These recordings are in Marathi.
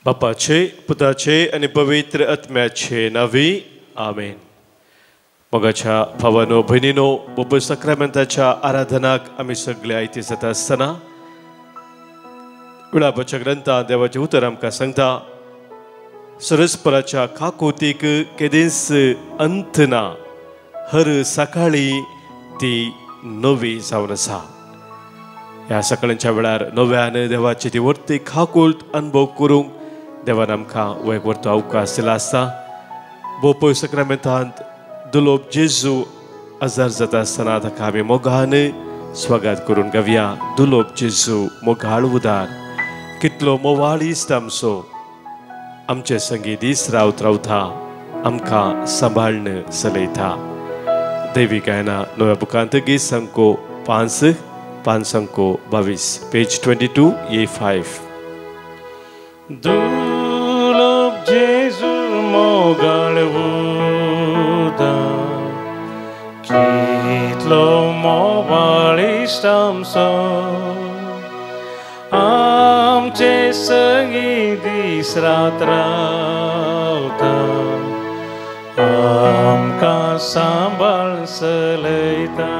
बापाचे, पुताचे आणि पवित्र आत्म्याचे नावे आमेन. मोगाच्या भावानो भयणीनो, बाबा सक्रामेंताच्या आराधनाक आम्ही सगळे आयते जात आसतना विळापाच्या ग्रंथात देवाचे उतर आमकां सांगता, सरस्पराच्या काकोतीक केदेंस अंत ना, हर सकाळी ती नवी जावन आसा. ह्या सकाळच्या वेळार नव्यान देवाची ती वर्ती खाकूळट अनुभव करूंक देवान आमकां हो एक वर्तो अवकाश दिला आसा. बोपय सक्रामेंतांत दुलोब जेजू आजार जाता आसतना ताका आमी मोगान स्वागत करून घेवया. दुलोब जेजू मोगाळ उदार, कितलो मोवाळ इश्ट आमचो, आमचे संगी दीस रावत रावता आमकां सांबाळन चलयता. दैवी गायना नव्या बुकांत गीत संको 5 संको 22 पेज 22 A5. दुलोब जेजू मोगाळ उदार, कितलो मोवाळ इश्ट आमचो, आमचे संगी दीस रात रावता आमकां सांबाळ चलयता.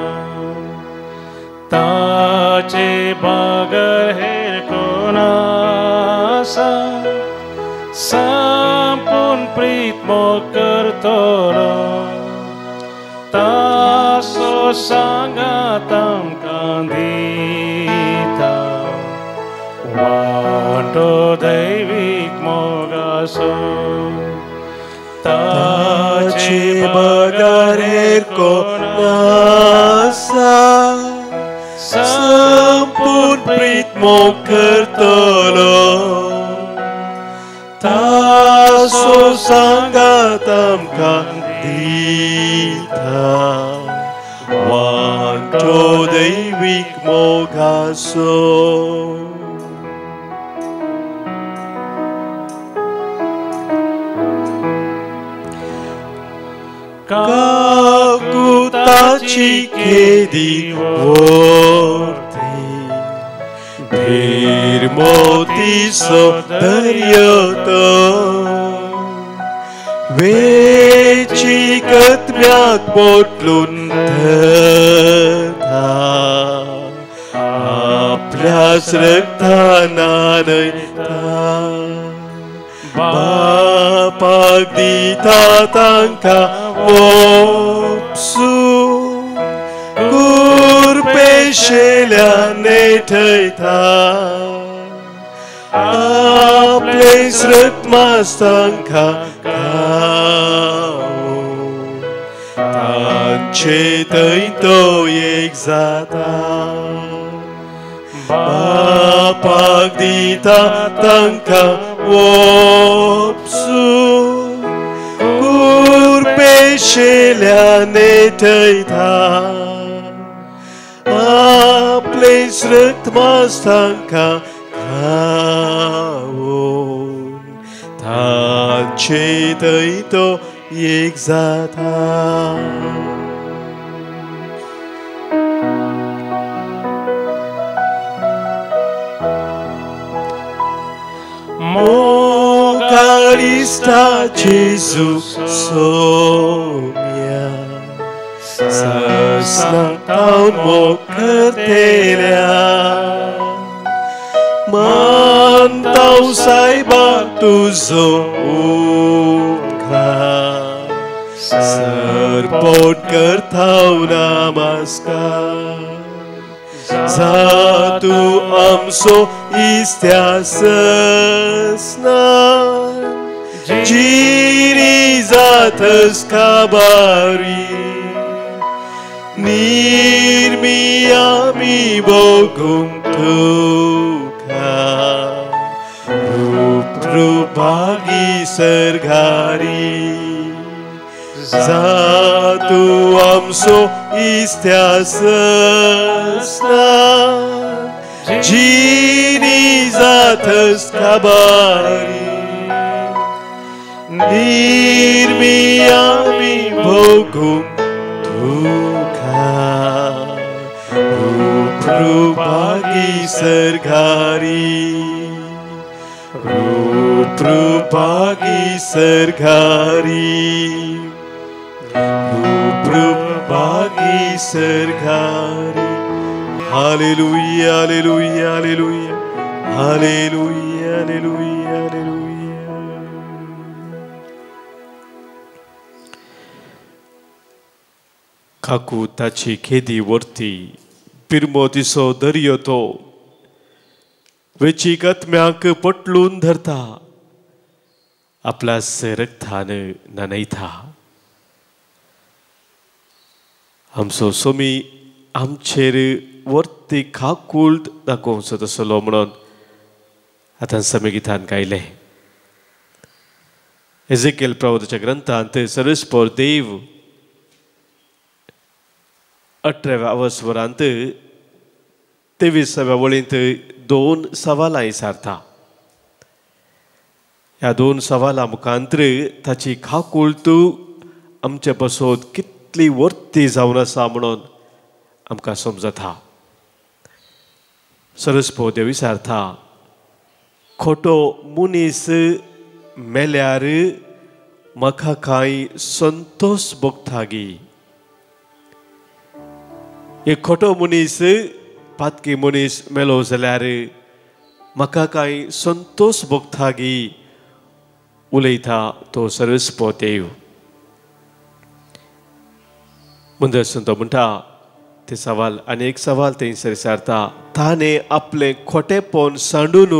ताचे बागर हेर कोण आसा, संपूर्ण प्रीत मोग करतलो, तासो सांगात आमकां दिता. वांटो दैवीक मोगाचो, ताचे बागर हेर कोण आसा, संपूर्ण प्रीत मोग करतलो, तासो सांगात आमकां दिता. वांटो दैवीक मोगाचो. काकुताची केदी वर्ती, भीर मोतीचो दर्यो तो, वेची कत्म्याक पोटलून धरता, आपल्याच रक्तान न्हाणयता. बापाक दिता तांकां वोपसू, कुरपेशेल्यान नेठयता. आपले रक्तमांस तांकां खावूं, तांचे थंय तो एक जाता. बापाक दिता तांकां वोपसू, कुरपेशेल्यान नेठयता. आपले रक्तमांस तांकां खावून, तांचे थंय तो एक जाता. मोगाळ इश्टा जेजू सोम्या, ससनाक तावन मोग करतेल्या. मानतां सायबाक तुजो उपकार, सरपोट करतां नमस्कार. जा तूं आमचो इश्त्या ससनार, जिरी जातस काबारी. निर्मी आमी बोगूंक तुका, रूप रूपागी सरगारी. जा तूं आमचो इश्त्या ससनार, जिरी जातस काबारी. निर्मी आमी बोगूंक तुका, रूप रूपागी सरगारी. रूपृभागी सरगारी रूपृभागी सरगारी hallelujah hallelujah hallelujah hallelujah hallelujah hallelujah काकू ताची खेदी वरती पिरमो तिसो दर्यो तो वेचीक आत्म्याक पटलून धरता आपल्या रक्तान नानयता आमचो सोमी आमचेर वर्ती खाकूळ दाखोवचो तसलो म्हणून आतां समेगितान गायले एजेकिएल प्रवादाच्या ग्रंथांत सरस्पोर देव 18व्या वसवरांत 23व्या वळींत 2 सवालां विचारता ह्या 2 सवालां मुखांतर ताची खाकूळ तूं आमचे बसोत कितली वर्ती जावन आसा म्हणून आमकां समजता सरस्पो देव विचारता खोटो मनीस मेल्यार म्हाका कांय संतोष भोगतागी एक खोटो मनीस पातकी मनीस मेलो जाल्यार म्हाका कांय संतोष भोगतागी उलयता तो सरस्पो देव म्हणटसून तो म्हणटा ते सवाल आनी एक सवाल थंयसर विचारता ताणें आपलें खोटेपण सांडून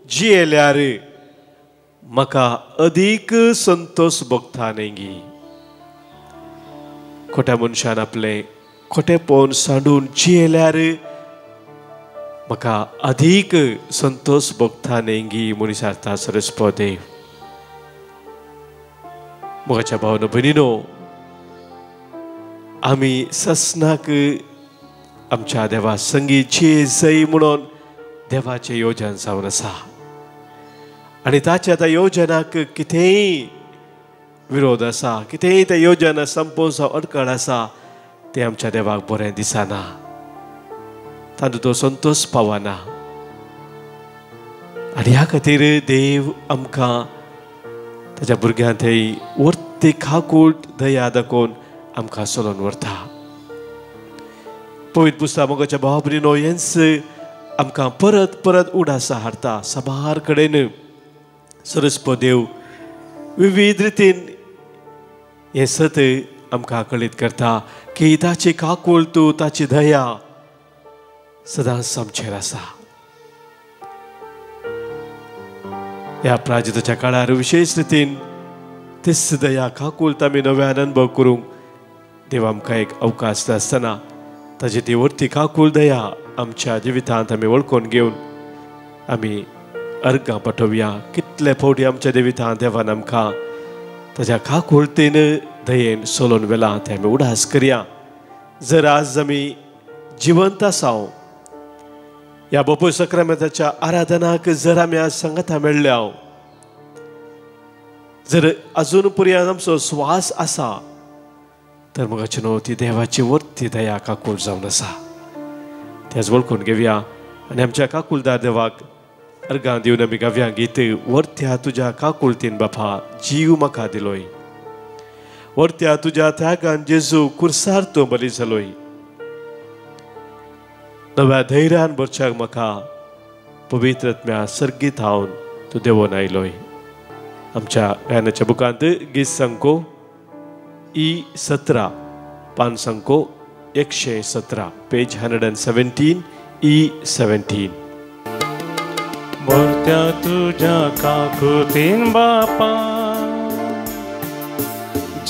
जियेल्यार म्हाका अदीक संतोष भोगता न्ही खोट्या मनशान आपलें खोटेपण सांडून जियेल्यार म्हाका अदीक संतोष भोगता न्ही म्हूण विचारता सरस्पो देव मोगाच्या भावनो भयणीनो आमी ससनाक आमच्या देवा संगी जिये जाय म्हणून देवाचें योजन जावन आसा आनी ताच्या त्या योजनाक कितेंय विरोध आसा कितेंय त्या योजना संपोवचो अडखळ आसा तें आमच्या देवाक बरें दिसना तातूंत तो संतोष पावना आनी ह्या खातीर देव आमकां ताच्या भुरग्यां थंय वर्ती खाकूळ दया दाखोवन आमकां चलोवन व्हरता पवित्र पुस्तक मोगाच्या भावा भयणीनो हेंच आमकां परत परत उडासा हाडटा सबार कडेन सरस्पो देव विविध रितीन हें सत आमकां कळीत करता की ताची खाकूळ तूं ताची दया सदांच आमचेर आसा ह्या प्राजिताच्या काळार विशेष रितीन तीच दया खाकूळ आमी नव्यान अनुभव करूंक देव आमकां एक अवकाश आसतना ताची ती वर्ती खाकूळ दया आमच्या जिवितांत आमी वळखून घेवन आमी अर्गां पाठोवया कितले फावटी आमच्या जिवितांत देवान आमकां ताच्या खाकूळतेन दयेन सोलोवन व्हेलां तें आमी उडास करया जर आज आमी जिवंत आसाव ह्या बापूय सक्रामेंताच्या आराधनाक जर आमी आज सांगाता मेळ्ळ्या जर अजून पर्यंत आमचो स्वास आसा तर मगाची न्हू ती देवाची वर्ती दया खाकूळ जावन आसा तेच वळखून घेवया आनी आमच्या खाकूळदार देवाक अर्गां दिवन आमी गावया गीत वर्त्या तुज्या खाकूळतेन बापा जीव म्हाका दिलोय वर्त्या तुज्या त्यागान जेजू कुर्सार तूं बली जालोय नव्या धैर्यान भरच्याक म्हाका पवित्र आत्म्या सर्गीत हावन तूं देवून आयलोय आमच्या गायनाच्या बुकांत गीत संको E17 पान संको 117 पेज 117 E17 वर्त्या तुझ्या खाकूळतेन बापा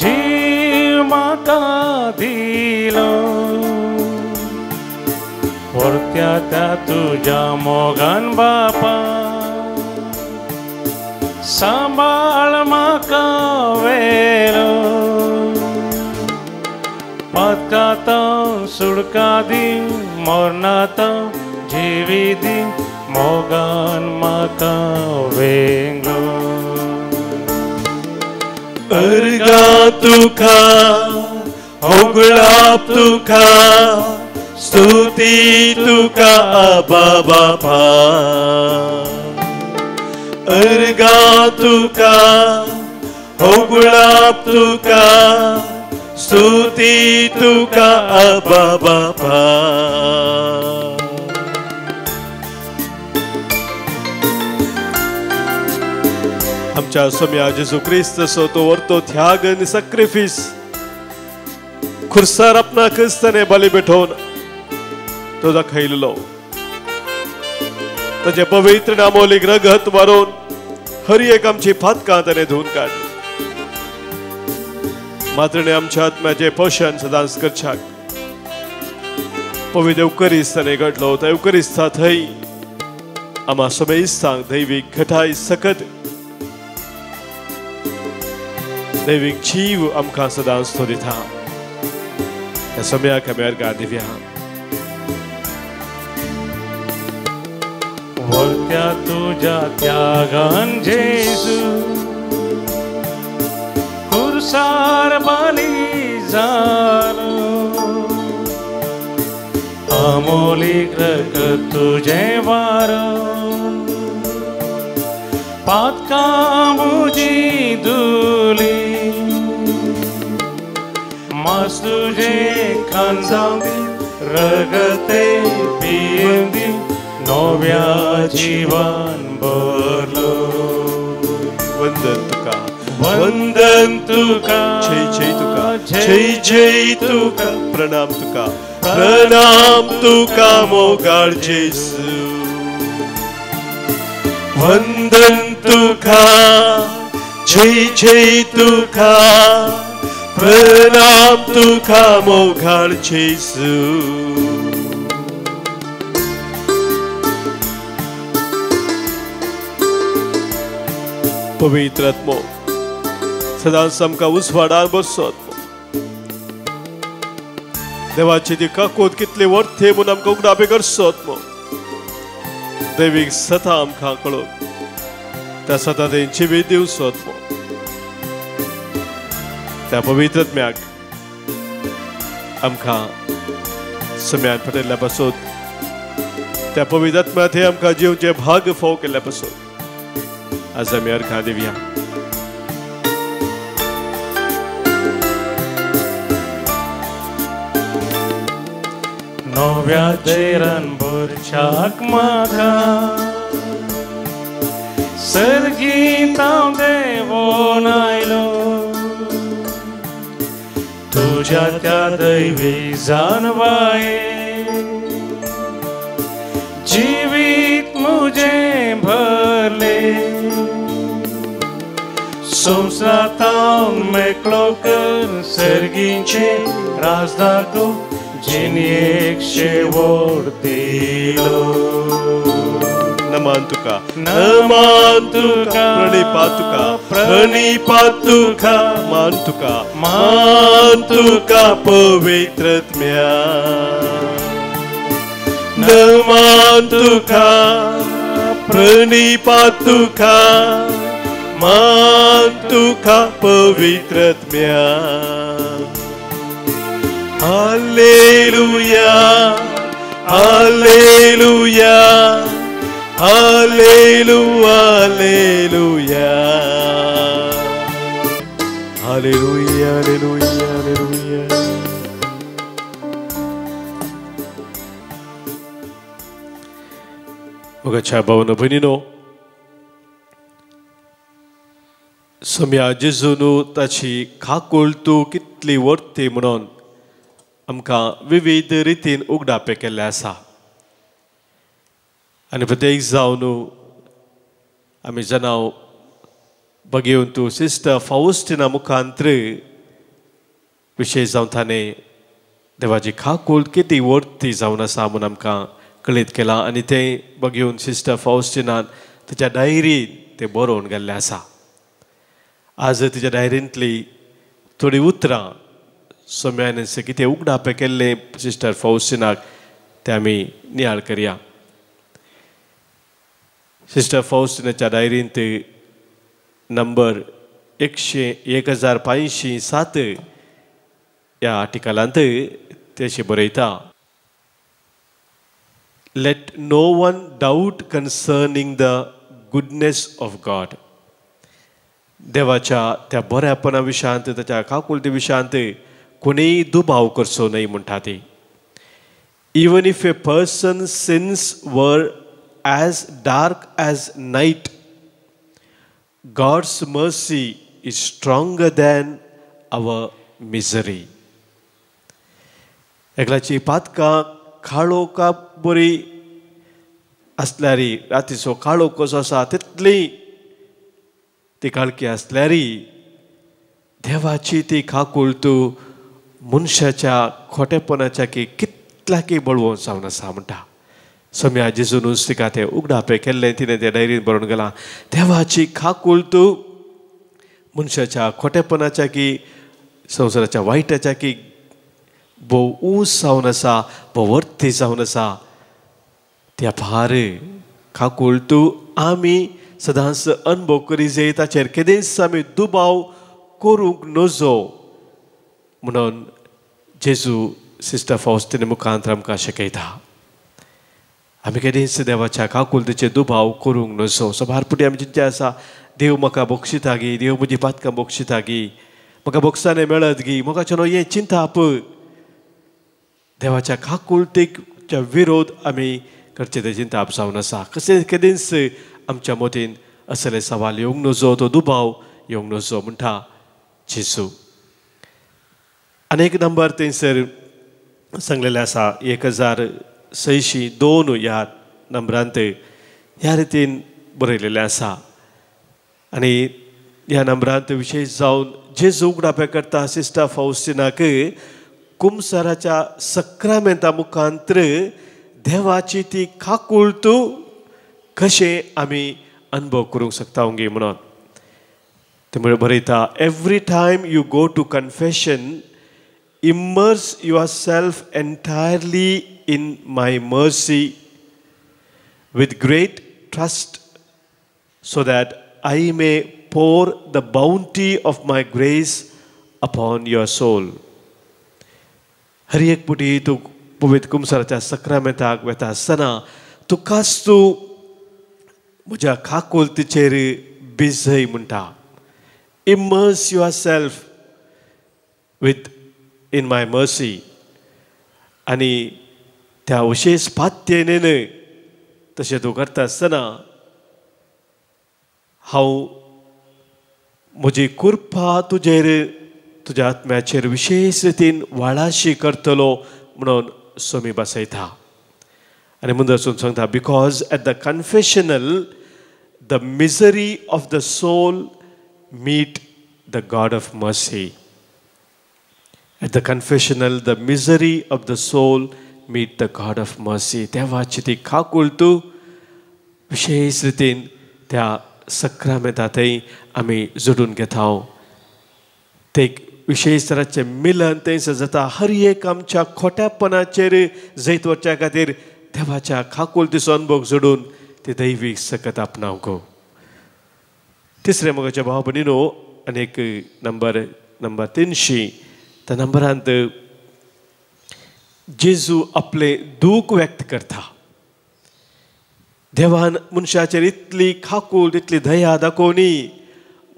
जीव म्हाका दिलो वर्त्या त्या तुझ्या मोगान बापा सांबाळ म्हाका वेलो पातकात सुडका दी मरणात जिवी दी मोगान म्हाका वेंगलो अर्गा तुका होगळाप तुका स्तुती तुका आबा बापा अर्गा तुका होगुळाप तुका स्तुती तुका आबा बापा आमच्या सम्या जेजू क्रिस्त सो तो वर्तो त्याग आणि सॅक्रिफिस खुर्सार आपणा क्रिस्ताने बली बेठोन तो दाखयलो ताचे पवित्र नामोलीक रगत मारून हर एक आमची फातकां ताणें धुवन काडली मात्रणे आमच्या आत्म्याचे पोषण सदांच करच्याक पवित्र एवकरिस्त ताणें घडलो त्या एवकरिस्ता थंय आम्हा समेस्तांक दैवीक घटाय सकत दैवीक जीव आमकां सदांच तो दिता ह्या सम्याक आमी अर्गां दिवया वर्त्या तुझ्या त्यागान जेजू खुर्सार बली जालो अमोलीक रगत तुझे वारो पातकां मुजी धुली मास तुझे खानजांदी रगते पियंदी नव्या जीवन भरलो वंदन तुका वंदन तुका जय जय तुका जय जय तुका प्रणाम तुका मोगाळ जेजू वंदन तुका जय जय तुका प्रणाम तुका मोगाळ जेजू पवित्र आत्मो सदांच आमकां उजवाडार बसचो आत्मो देवाची ती काकूत कितली वर्थे म्हणून आमकां उगडापे करचो आत्मो दैवीक सता आमकां कळोवन त्या सता तेंची वेद दिवचो आत्मो त्या पवित्र आत्म्याक आमकां सम्यान पटयल्ल्या पासून त्या पवित्र आत्म्या थंय आमकां जिवचे भाग फोव केल्ल्या पासून आज आमी अर्घां दिवया नव्या देरान भरच्याक म्हाका सर्गीत हांव देवोन आयलो तुज्या त्या दैवी जानवाये जिवीत मुझे भरले संवसारांत हांव मेकळो कर सर्गींचे राज दाखोव जिनी एक शेवट दिलो नमान तुका नमान तुका प्रणिपात तुका मान तुका पवित्र आत्म्या नमान तुका प्रणिपात तुका मान तुका पवित्र आत्म्या hallelujah hallelujah hallelujah hallelujah hallelujah hallelujah hallelujah मोगाच्या भावना भयणीनो सम्या जेजून ताची खाकूळ तूं कितली वर्ती म्हणून आमकां विविध रितीन उगडापे केल्ले आसा आनी प्रत्येक जावन आमी जनाव बगेवन तूं सिस्टर फाउस्टिना मुखांत्र विशेष जावन ताणें देवाची खाकूळ किती वर्ती जावन आसा म्हणून आमकां कळीत केलां आनी तें बगेवन सिस्टर फाउस्टिनान तिच्या डायरीन तें बरोवन गेल्लें आसा आज तिच्या डायरींतली थोडीं उतरां सम्यान कितें उगडापे केल्लें सिस्टर फाउस्टिनाक तें आमी नियाळ करया सिस्टर फाउस्टिनाच्या डायरींत नंबर 1557 ह्या आर्टिकलांत ते अशें बरयता Let no one doubt concerning the goodness of God. देवाच्या त्या बऱ्यापणा विशांत त्याच्या काकुलते विशांत कोणीही दुभाव करचो नाही म्हणटा ती. Even if a person's sins were as dark as night, God's mercy is stronger than our misery. एकल्याची पातकां काळो का बरी असल्यारी रातीचो काळो कसो आसा तितली ती काळकी असल्यारी देवाची ती काकुळत मनशाच्या खोटेपणाच्या की कितल्याकी बळवून जावन आसा म्हणटा. सम्या जेजूनूच तिका ते उगडापे केल्लें तिणें त्या डायरीन बरोवन गेलां. देवाची काकुळत मनशाच्या खोटेपणाच्या की संवसाराच्या वायटाच्या की भोव ऊस जावन आसा, भोव वर्ती जावन आसा. त्या भार काकुळत आमी सदांच अनुभव करी जे ताचेर केदेंच आमी दुबाव करूंक नजो म्हणून जेजू सिस्टर फाउस्टिने मुखांतर आमकां शिकयता. आमी केदेंच देवाच्या काकुळतेचेर दुबाव करूंक नजो. सो भारपुटी आमी चिंतचे आसा देव म्हाका बक्षिता गी, देव म्हजी पातकां बक्षिता गी, म्हाका बक्षाने मेळत गी, म्हाका चलो हें चिंता पळय. देवाच्या काकुळतेच्या विरोध आमी करचे ते चिंता जावन आसा. कशें केदेंच आमच्या मतीन असले सवाल येवंक नजो, तो दुबाव येवंक नजो म्हणटा जेजू. आनीक नंबर थंयसर सांगलेले आसा 1602 ह्या नंबरांत ह्या रितीन बरयलेलें आसा. आनी ह्या नंबरांत विशेश जावन जेजू उगडापे करता सिस्टर फाउस्टिनाक कुमसाराच्या सक्रामेंता मुखांतर देवाची ती काकुळत कशें आमी अनुभव करूंक शकता ओंगी म्हणून. ते म्हळ्यार बरयता every time you go to confession immerse yourself entirely in my mercy with great trust so that I may pour the bounty of my grace upon your soul. हर एक पुटी तू पवित्र कुमसाराच्या सक्रामेंताक वेता आसतना तुकाच तू म्हज्या काकुळतेचेर भिजय म्हणटा. immerse yourself with in my mercy. आनी त्या विशेष पात्येनेन तशें तूं करता आसतना हांव म्हजी कृपा तुजेर तुज्या आत्म्याचेर विशेष रितीन वाळाशी करतलो म्हणून सोमी बसयता. आनी मुंदरसून सांगता because at the confessional the misery of the soul meet the God of mercy. At the confessional, the misery of the soul meet the God of mercy. देवाची ती काकुळत विशेष रितीन त्या सक्रामेंतांतय आमी जोडून घेता. ते विशेष तराचें मिलन थंयसर जाता. हर एक आमच्या खोट्यापणाचेर जैत वचच्या खातीर देवाच्या काकुळतेचो अनुभव जोडून ती दैवीक सकत आपणावंक. तिसरें मोगाच्या भाव भयणीनो आनीक नंबर 300 त्या नंबरांत जेजू आपले दूख व्यक्त करता. देवान मनशाचेर इतली काकुळ इतली दया दाखोवनी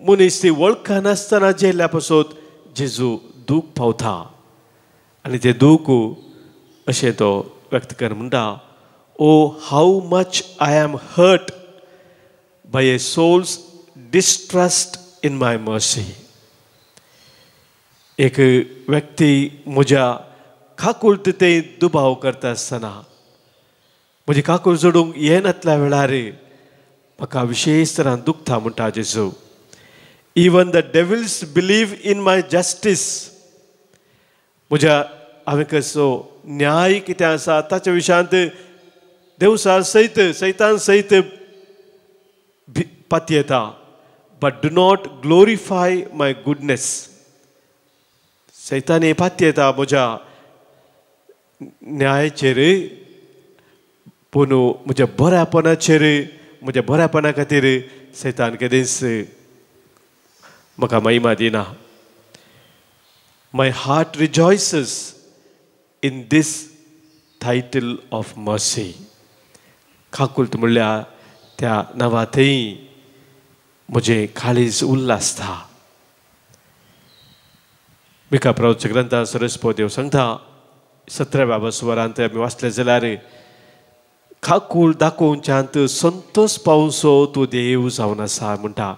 मनीस ती वळखनासतना जेल्ल्या पासून जेजू दूख पावता. आनी ते दूख अशें तो व्यक्त कर म्हणटा oh how much am I hurt by a soul's distrust in my mercy. एक व्यक्ती म्हज्या काकुळतेत दुबाव करता आसतना म्हजी काकुळ जोडूंक येनातल्या वेळार म्हाका विशेष तरान दुखता म्हणटा जेजू. Even the devils believe in my justice. म्हज्या हांवें कसो न्याय कितें आसा ताच्या विशयांत देवसा सयत सैतान सयत पातयेता. But do not glorify my goodness. सैतान पातयेता म्हज्या न्यायाचेर पूण म्हज्या बऱ्यापणाचेर म्हज्या बऱ्यापणा खातीर सैतान केदेंच म्हाका महिमा दिना. My heart rejoices in this title of mercy. काकुळत म्हणल्यार त्या नावातही म्हजें काळीज उल्हासता. मिका प्रवच ग्रंथा सरस्वती देव सांगता 17व्या वसवरांत आमी वाचले जाल्यार खाकूळ दाखोवच्यात संतोष पावसो तूं देव जावन आसा म्हणटा.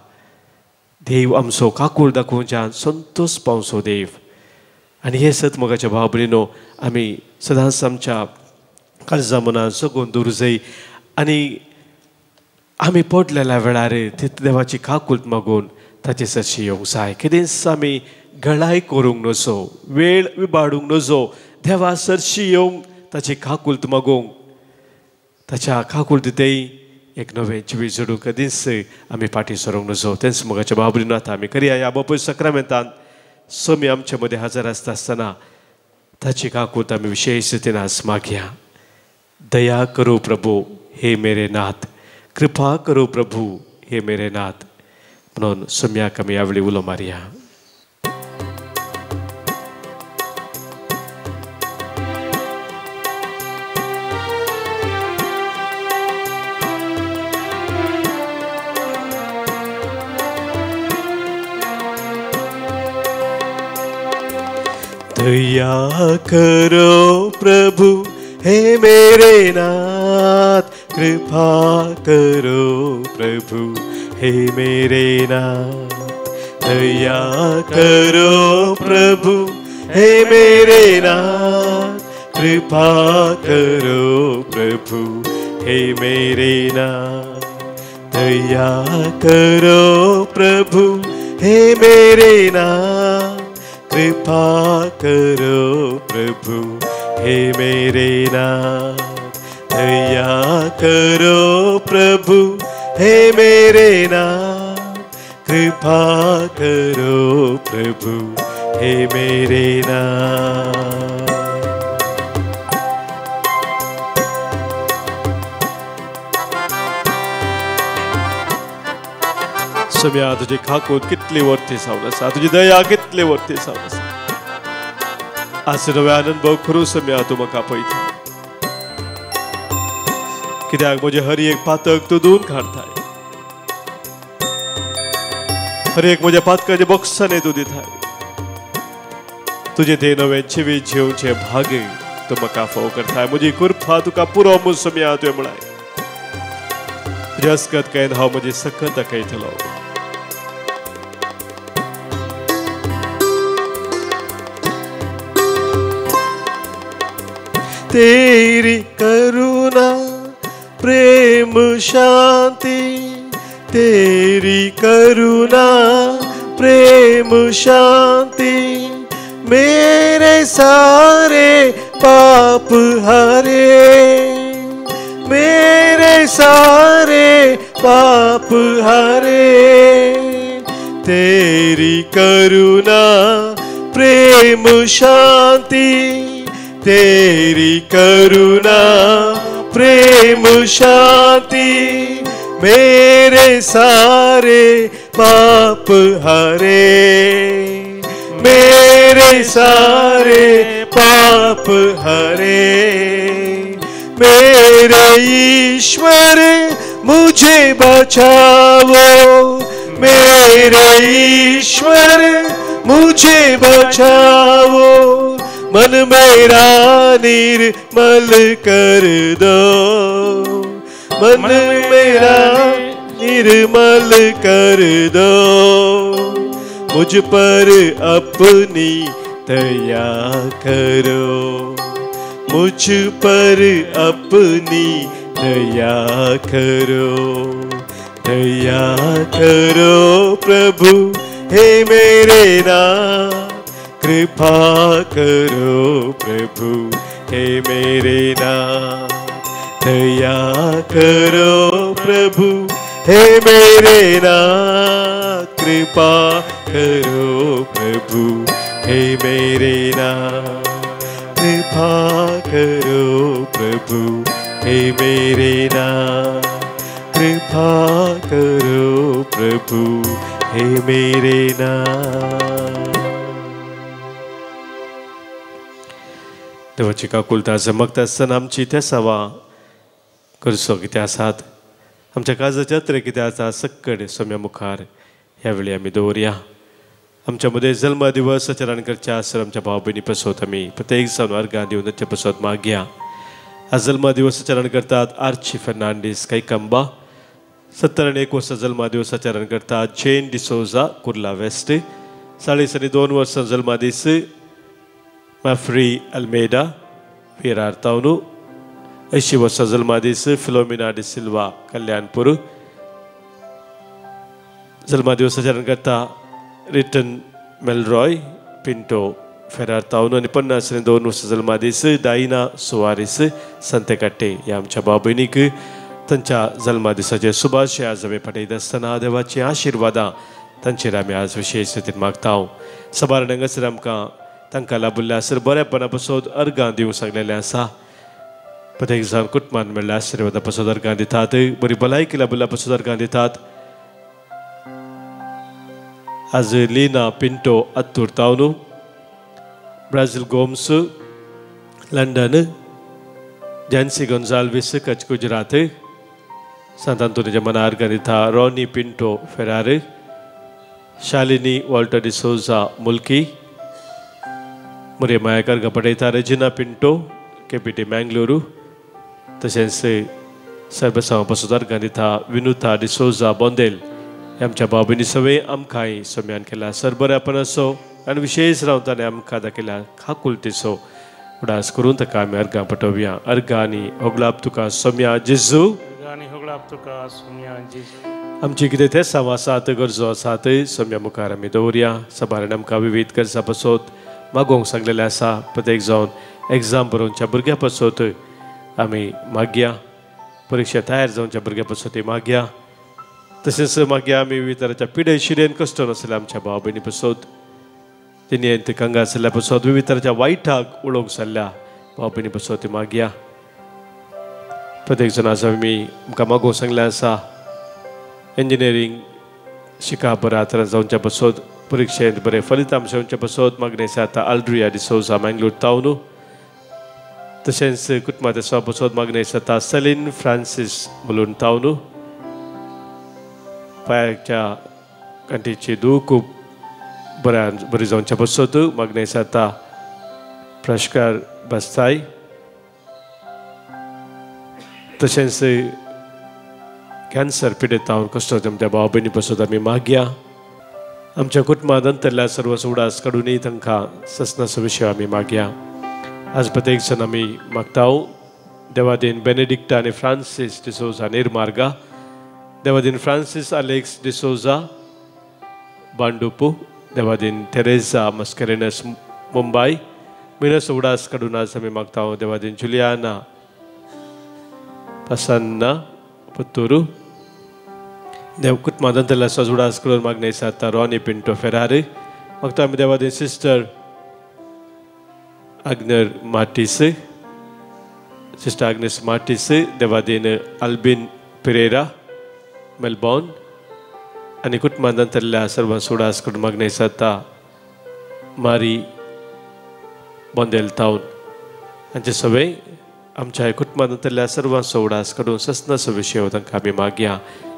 देव आमचो काकूळ दाखोवच्यात संतोष पावसो देव. आनी हे सत मोगाच्या भाव भयणीनो आमी सदांच आमच्या काळजा मनान सगोवन दवरूं जाय. आनी आमी पडलेल्या वेळार देवाची काकूळट मागून ताचे सरशी येवंक जाय. केदेंच आमी गळाय करूंक नजो, वेळ विबाडूंक नजो, देवा सरशी येवंक ताची काकूळट मागूंक, ताच्या काकूळटीतय एक नवें जिवीत जडूंक कधीच आमी फाटीं सरूंक नजो. तेंच मोगाच्या भाव भयणीनो आतां आमी करया ह्या बापूय सक्रामेंतान स्वामी आमचे मदें हजर आसता आसतना ताची काकूळट आमी विशेषतेन आज मागया. दया करो प्रभु हे मेरे नाथ, कृपा करो प्रभु हे मेरे नाथ म्हणून सम्याक आमी ह्या वेळी उलो मारया. दया करो प्रभु हे मेरे नाथ, कृपा करो प्रभु हे मेरे नाथ. दया करो प्रभु हे मेरे नाथ, कृपा करो प्रभु हे मेरे नाथ. दया करो प्रभु हे मेरे नाथ, कृपा करो प्रभु हे मेरे नाथ. दया करो प्रभु हे मेरे नाथ, कृपा करो प्रभु हे मेरे नाथ. सम्या तुझी काकूळट कितली वर्ती जावन आसा, तुजी दया कितली वर्ती जावन आसा. आज नवे अनुभव करूं सम्या तूं म्हाका पळयता. कित्याक म्हजे हर एक पातक तूं धुवन काडताय, हर एक म्हज्या पातकाच्या बॉक्सांनी तूं दिताय. तुजें तें नवें जिवीत जिवचें भाग्य तूं म्हाका फोव करताय. म्हजी कृपा तुका पुरो म्हूण सम्या तुवें म्हळाय. तुज्या अस्कत कायन हांव म्हजी सकत दाखयतलो. तेरी करुणा प्रेम शांति, तेरी करुणा प्रेम शांति, मेरे सारे पाप हरे, मेरे सारे पाप हरे. तेरी करुणा प्रेम शांति, तेरी करुणा प्रेम शांति, मेरे सारे पाप हरे, मेरे सारे पाप हरे. मेरे ईश्वर मुझे बचाओ, मेरे ईश्वर मुझे बचाओ. मन मेरा निर्मल कर दो, मन मेरा निर्मल कर दो. मुझ पर अपनी दया करो, मुझ पर अपनी दया करो. दया करो प्रभु हे मेरे नाथ, कृपा करो प्रभु हे मेरे नाथ. दया करो प्रभु हे मेरे नाथ, कृपा करो प्रभु हे मेरे नाथ. कृपा करो प्रभु हे मेरे नाथ, कृपा करो प्रभु हे मेरे नाथ. देवाची काकूळट झमकता आसतना आमची ते सावा करचो कितें आसात आमच्या काळजाच्या तरी कितें आसा सक्कड सोम्या मुखार ह्या वेळी आमी दवरया. आमच्या मध्ये जल्म दिवस आचरण करचे आसत आमच्या भाव भयणी पसत आमी प्रत्येक जावन अर्गां दिवन ताचे पसत मागया. आज जल्म दिवस आचरण करतात आर्ची फेर्नांडीस कैकंबा. 71 वर्सां जल्म दिवस आचरण करतात जेन डिसोजा कुर्ला वेस्ट. 42 वर्सां जल्म दीस माफ्री अल्मेडा विरार तावनू. 80 वर्सां जल्म दीस फिलोमिना डि सिल्वा कल्याणपूर. जल्म दिवस आचरण करता रिटन मेलरॉय पिंटो फेरार तावनू. आनी 52 वर्सां जल्म दीस डायना सुवारीस संतेकाट्टे. ह्या आमच्या भाव भयणीक तांच्या जल्मा दिसाचे शुभाशय आज आमी फाटयत आसतना देवाची आशिर्वादां तांचेर आमी आज विशेश रितीन मागता. सबार हांगासर आमकां तांकां लाभिल्ल्या सर बरेपणा पासून अर्गां दिवंक सांगलेलें आसा. प्रत्येक जाण कुटुंबान मेळ्ळ्या आशिर्वादा पासून अर्गां दितात. बरी भलायकी लाभिल्ल्या पासून अर्गां दितात. आज लीना पिंटो आत्तूर तावनू. ब्राझील गोम्स लंडन. जॅन्सी गोन्जाल्वीस कच गुजरात. सांत आंतोनीच्या मना अर्गां दिता रॉनी पिंटो फेरार. शालिनी वॉल्टर डिसोजा मुल्की. मुरे मायाक अर्गां पठयता रेजिना पिंटो केपीटी मँगलोरू. तशेंच सर्बसांवा पासून अर्गां दिता विनुता डिसोजा बोंदेल. आमच्या भाव भयणी सगळे आमकांय सोम्यान केला सर बरेपण असो आनी विशेष रावताना आमकां दाखयल्या खाकुलतेचो उडास करून ताका आमी अर्गां पटोवया. अर्गां आनी होगलाप तुका सोम्या जेजू. आमची कितें ते सावासात गरजो आसात सोम्या मुखार आमी दवरया. सबारान आमकां विविध गरजा पासत मागोवंक सांगलेलें आसा. प्रत्येक जावन एग्जाम बरोवच्या भुरग्यां पासत आमी मागया. परिक्षा तयार जावच्या भुरग्यां पासत मागया. तशेंच मागया आमी विविध तरांच्या पिडे शिडेन कश्ट नासल्या आमच्या भाव भयणी पासत तिणेंत कंगाल जाल्ल्या पासत विविध तरांच्या वायटाक उडोवंक जाल्ल्या भाव भयणी पासत मागया. प्रत्येक जाण आज आमी आमकां मागोवंक सांगलें आसा. इंजिनियरींग शिका बऱ्या तरान जावच्या पासत परिक्षेंत बरें फलितांश येवच्या पासत मागणें आसा आल्ड्रिया डिसोजा मँगलोर तावनू. तशेंच कुटुंबांत आसा पासत मागणें आसा सेलीन फ्रांसीस मुलून तावनू. पांयाच्या कांटेची दूख बरी जावच्या पासत मागणें आसा प्रश्कार बस्ताय. तशेंच कॅन्सर पिडेत हांव कश्ट आमच्या भाव भयणी पासत आमी मागया. आमच्या कुटुंबांत अंतरल्या सर्व उडास काडूनय तांकां ससनाचो विशय आमी मागया. आज प्रत्येक जण आमी मागता. देवादीन बेनेडिक्टा आनी फ्रांसीस डिसोजा निर्मार्गा. देवादीन फ्रांसीस आलेक्स डिसोजा बांडुपू. देवादीन तेरेजा मस्करेनस मुंबई. मिनस उडास काडून आज आमी मागता. देवादीन जुलियाना पसन्ना पुत्तूरू. देव कुटुंबांत अंतरल्या उडास करून मागणें आसा रॉनी पिंटो फेरार. मागता आमी देवादीन सिस्टर आग्नेर मार्टीस. सिस्टर आग्नेस मार्टीस. देवादीन अल्बिन पिरेरा मेलबॉर्न. आनी कुटुंबांत अंतरल्या सर्व उडास करून मागणें आसा मारी बोंदेल तावन. हांचे सगळे आमच्या कुटुंबांत अंतरल्या सर्वांचो उडास काडून ससनाचो विशय तांकां आमी मागया.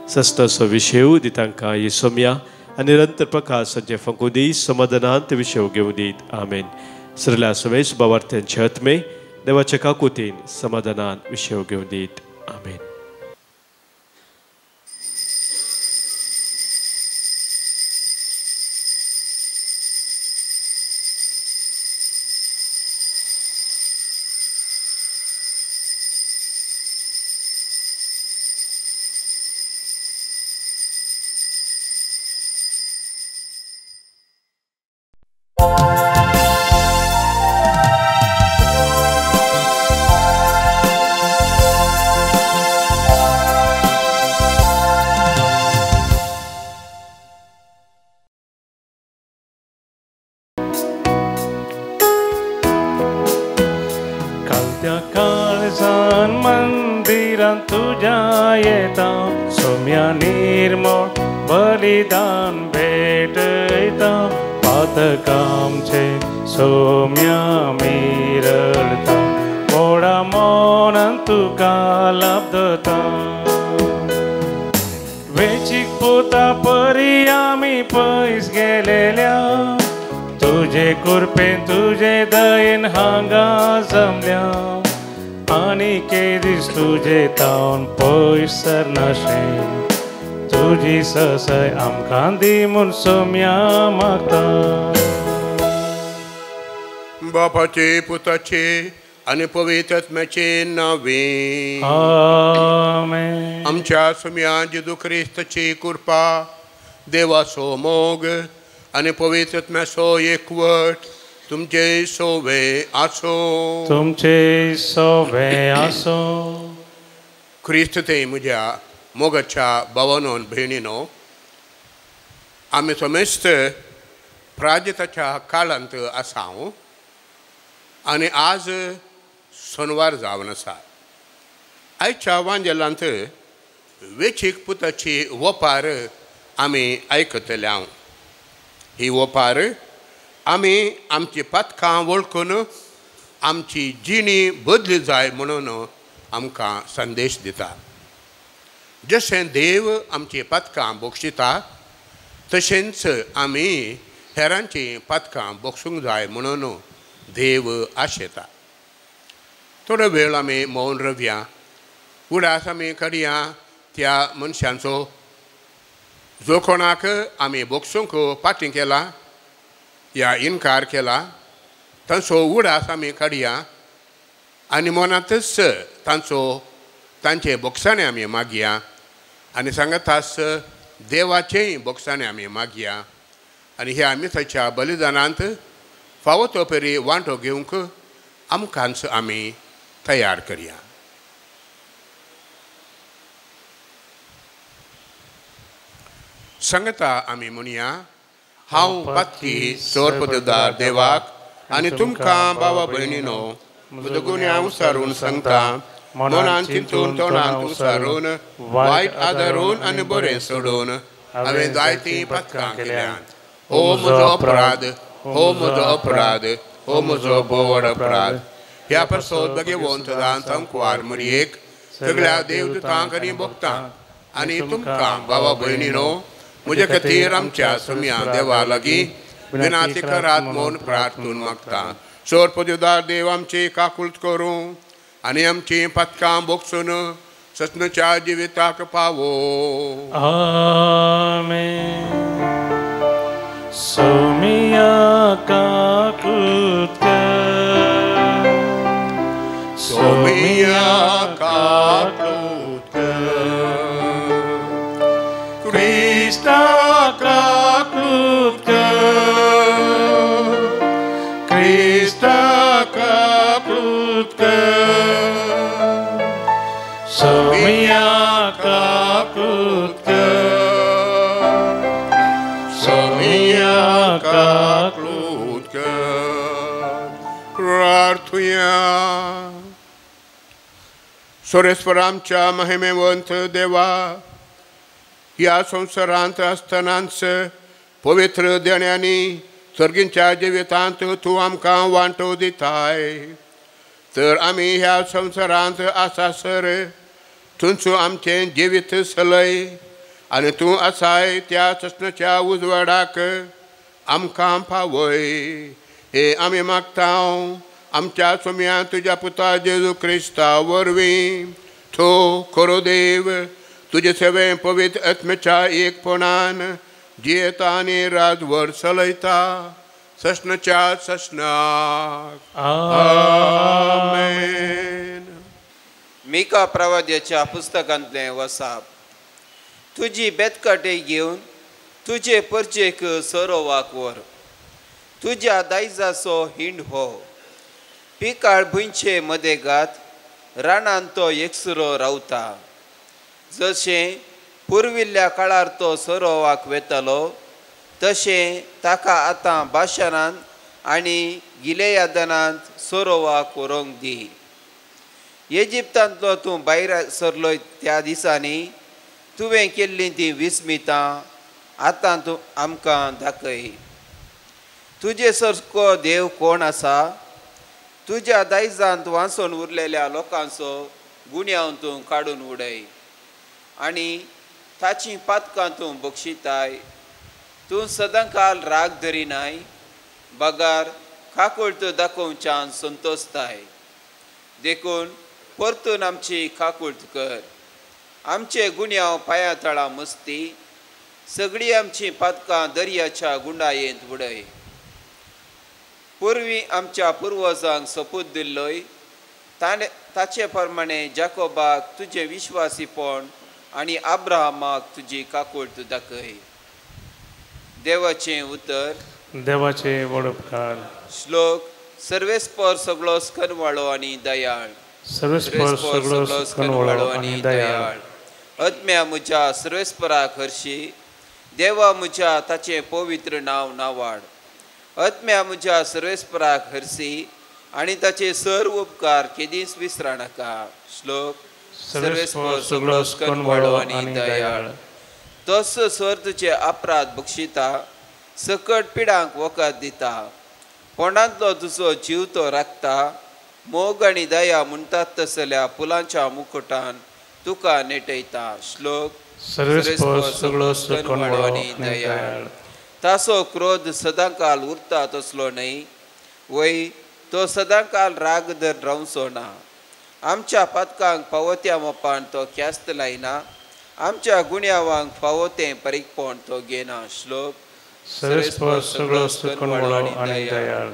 ससनाचो विशय दी तांकां ही सोम्या आनी निरंतर प्रकाश संजय फंकू दी समाधानांत विशय घेवं दीत. आमेन. सरल्या सगळे शुभवार्त्यांचे आत्मे देवाच्या काकुतीन समाधानांत विशय घेवं दीत. आमेन. तुझ्या येता सोम्या निर्मळ बलिदान भेटयता. पातकामचे सोम्या मिरळता. मोडा मोनान तुका लाभता. वेचीक पोता परी आम्ही पयस गेलेल्या तुझे कृपेन तुझे दयेन हांगा जमल्या आनी केदीस तुझे तावन पयस सरनाशें तुझी ससाय आमकां दी म्हूण सोम्या मागता. बापाचे पुताचे आनी पवित्र आत्म्याचे नांवे. आमेन. आमच्या सोम्या जेजू क्रिस्ताची कृपा देवाचो मोग आनी पवित्र आत्म्याचो एकवट तुमचे सोवे आसो. तुमचे सोवे आसो. क्रिस्त ते म्हज्या मोगाच्या भावांनो भयणीनो, आमी समेस्त प्राजताच्या काळांत आसा आनी आज सोनवार जावन आसा. आयच्या वांजेलांत वेचीक पुताची वपार आमी आयकतल्या. ही वपार आमी आमची पातकां वळखून आमची जिणी बदली जाय म्हणून आमकां संदेश दिता. जशें देव आमची पातकां बक्षिता तशेंच आमी हेरांची पातकां बक्षूंक जाय म्हणून देव आशेता. थोडो वेळ आमी मौन रवया. उडास आमी काडया त्या मनशांचो जो कोणाक आमी बक्षूंक पाटी केला या इन्कार केला तांचो उडास आमी काडया आनी मनांतच तांचे बक्षाणे आमी मागया आनी सांगतास देवाचेय बक्षाणे आमी मागया आनी ह्या मिसाच्या बलिदानांत फावो तो परी वांटो घेवंक आमकांच आमी तयार करया. सांगता आमी म्हणया, हांव पातकी सोरपददार देवाक आनी तुमकां भावा भयणीनो म्हजो गुन्यांव उसारून सांगता. मनान चिंतून तोंडान उसारून वायट आदारून आनी बरें सोडून हांवें जायतीं पातकां केल्यात. हो म्हजो अपराध, हो म्हजो अपराध, हो म्हजो बोड अपराध. ह्या पासत भगवंत सांकवार मरयेक सगळ्या देवदूतांक आनी भक्तांक आनी तुमकां भावा भयणीनो म्हजे खातीर आमच्या सोम्या देवा लागीं विनाती करात म्हूण प्रार्थून मागता. सोरपददार देव आमची काकुळट करूं आनी आमची पातकां बक्षून सत्नच्या जिविताक पावो. आमेन. सोम्या काकुळट कर, सोम्या काकुळट कर, क्रिस्ता काकुळट कर, क्रिस्ता काकुळट कर, सोम्या काकुळट कर, सोम्या काकुळट कर. प्रार्थुया. सोरेश्वर आमच्या महिमेवंत देवा, ह्या संवसारांत आसतनाच पवित्र देण्यांनी सर्गींच्या जिवितांत तूं आमकां वांटो दिताय. तर आमी ह्या संवसारांत आसासर थंयचो आमचें जिवीत चलय आनी तूं आसाय त्या सस्नाच्या उजवाडाक आमकां पावय. हे आमी मागता आमच्या सोम्या तुज्या पुता जेजू क्रिस्ता वरवीं. तो खरो देव तुजे सेवे पवित्र आत्म्याच्या एकपणान जियेता आनी राजवर चलयता सस्नाच्या सस्नाक. आमेन. मिका प्रवाद्याच्या पुस्तकांतलें वसाप. तुजी बेतकाटे घेवन तुजे परचेक सरोवाक व्हर. तुज्या दायजाचो हिंड हो. पिकाळ भुंयचे मदें घात, रानांत तो एकसुरो रावता. जशें पुर्विल्ल्या काळार तो सरोवाक वेतलो तशें ताका आतां बाशानांत आनी गिलेयादानांत सरोवाक व्हरूंक दी. इजिप्तांतलो तूं भायर सरलोय त्या दिसांनी तुवें केल्लीं तीं विस्मितां आतां तूं आमकां दाखय. तुजे सारको देव कोण आसा? तुज्या दायजांत वांसून उरलेल्या लोकांचो गुन्यांव तूं काडून उडय. आनी ताची पातकां तूं बक्षिताय. तूं सदांकाल राग धरिनाय. बगार काकुळत दाखोवच्यान संतोसताय. देखून परतून आमची काकुळत कर. आमचे गुन्यांव पांया तळा मस्ती. सगळीं आमची पातकां दर्याच्या गुंडायेंत उडय. पुर्वी आमच्या पुर्वजांक सपूत दिल्लोय ताचे प्रमाणे जाकोबाक तुजे विश्वासीपण आनी अब्राहमाक तुजी काकुळत दाखय. देवाचें उतर. देवाचे व्हड उपकार. श्लोक. सर्वेस्पर सगळो स्कनवाळो आनी दयाळ. सर्वेस्पर सगळो स्कनवाळो आनी दयाळ. आत्म्या म्हज्या सर्वेस्पराक हरशी. देवा म्हज्या ताचें पवित्र नांव नावाड. आत्म्या म्हज्या सर्वेस्पराक हरसी आनी ताचे सर्व उपकार केदींच विसरा नाका. श्लोक. सर्वेस्पर सगळो स्कनवाळो आनी दयाळ. तोच स्वर तुजे अपराध बक्षिता. सकट पिडांक वखद दिता. पोंडांतलो तुजो जीव तो राखता. मोग आनी दया म्हणटात तसल्या फुलांच्या मुकुटान तुका नेटयता. श्लोक. सर्वेस्पर सगळो स्कनवाळो आनी दयाळ. तासो क्रोध सदांकाल उरता तसलो न्हय. वय तो सदांकाल राग धर रावचो ना. आमच्या पातकांक फावो मोपान तो ख्यास्त लायना. आमच्या गुन्यांवांक फावो तें परीकपण तो घेना. श्लोक. सर्वेस्पर सगळो स्कनवाळो आनी दयाळ.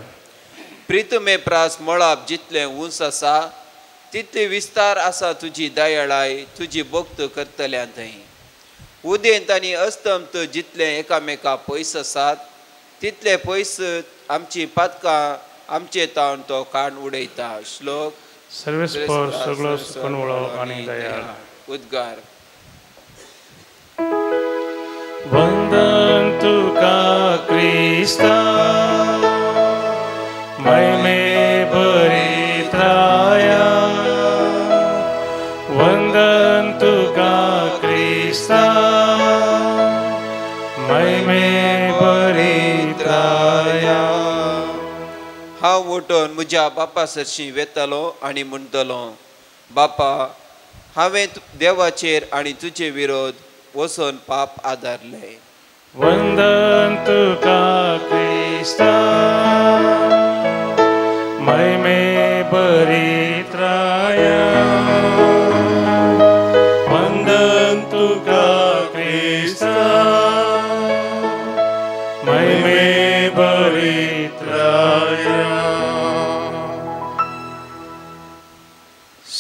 प्रितमे प्रास मळाप जितलें उंच आसा तितली विस्तार आसा तुजी दयाळाय तुजी भोक्त करतल्या थंय. उदेंत आनी अस्तंत जितले एकामेका पयस आसात तितले पयस आमची पातकां आमचे तावन तो काण उडयता. श्लोक. सर्वेस्पर सगळो स्कनवाळो आनी दयाळ. उद्गार. वंदन तुका क्रिस्ता महिमे भरीत राया. वंदन तुका क्रिस्ता महिमे भरीत राया. हांव उठोन म्हज्या बापा सरशी वेतलो आनी म्हणटलो. बापा हांवें देवाचेर आनी तुजे विरोध वचोन पाप आदारले. वंदन तुका क्रिस्ता महिमे भरीत राया. वंदन तुका क्रिस्ता महिमे भरीत राया.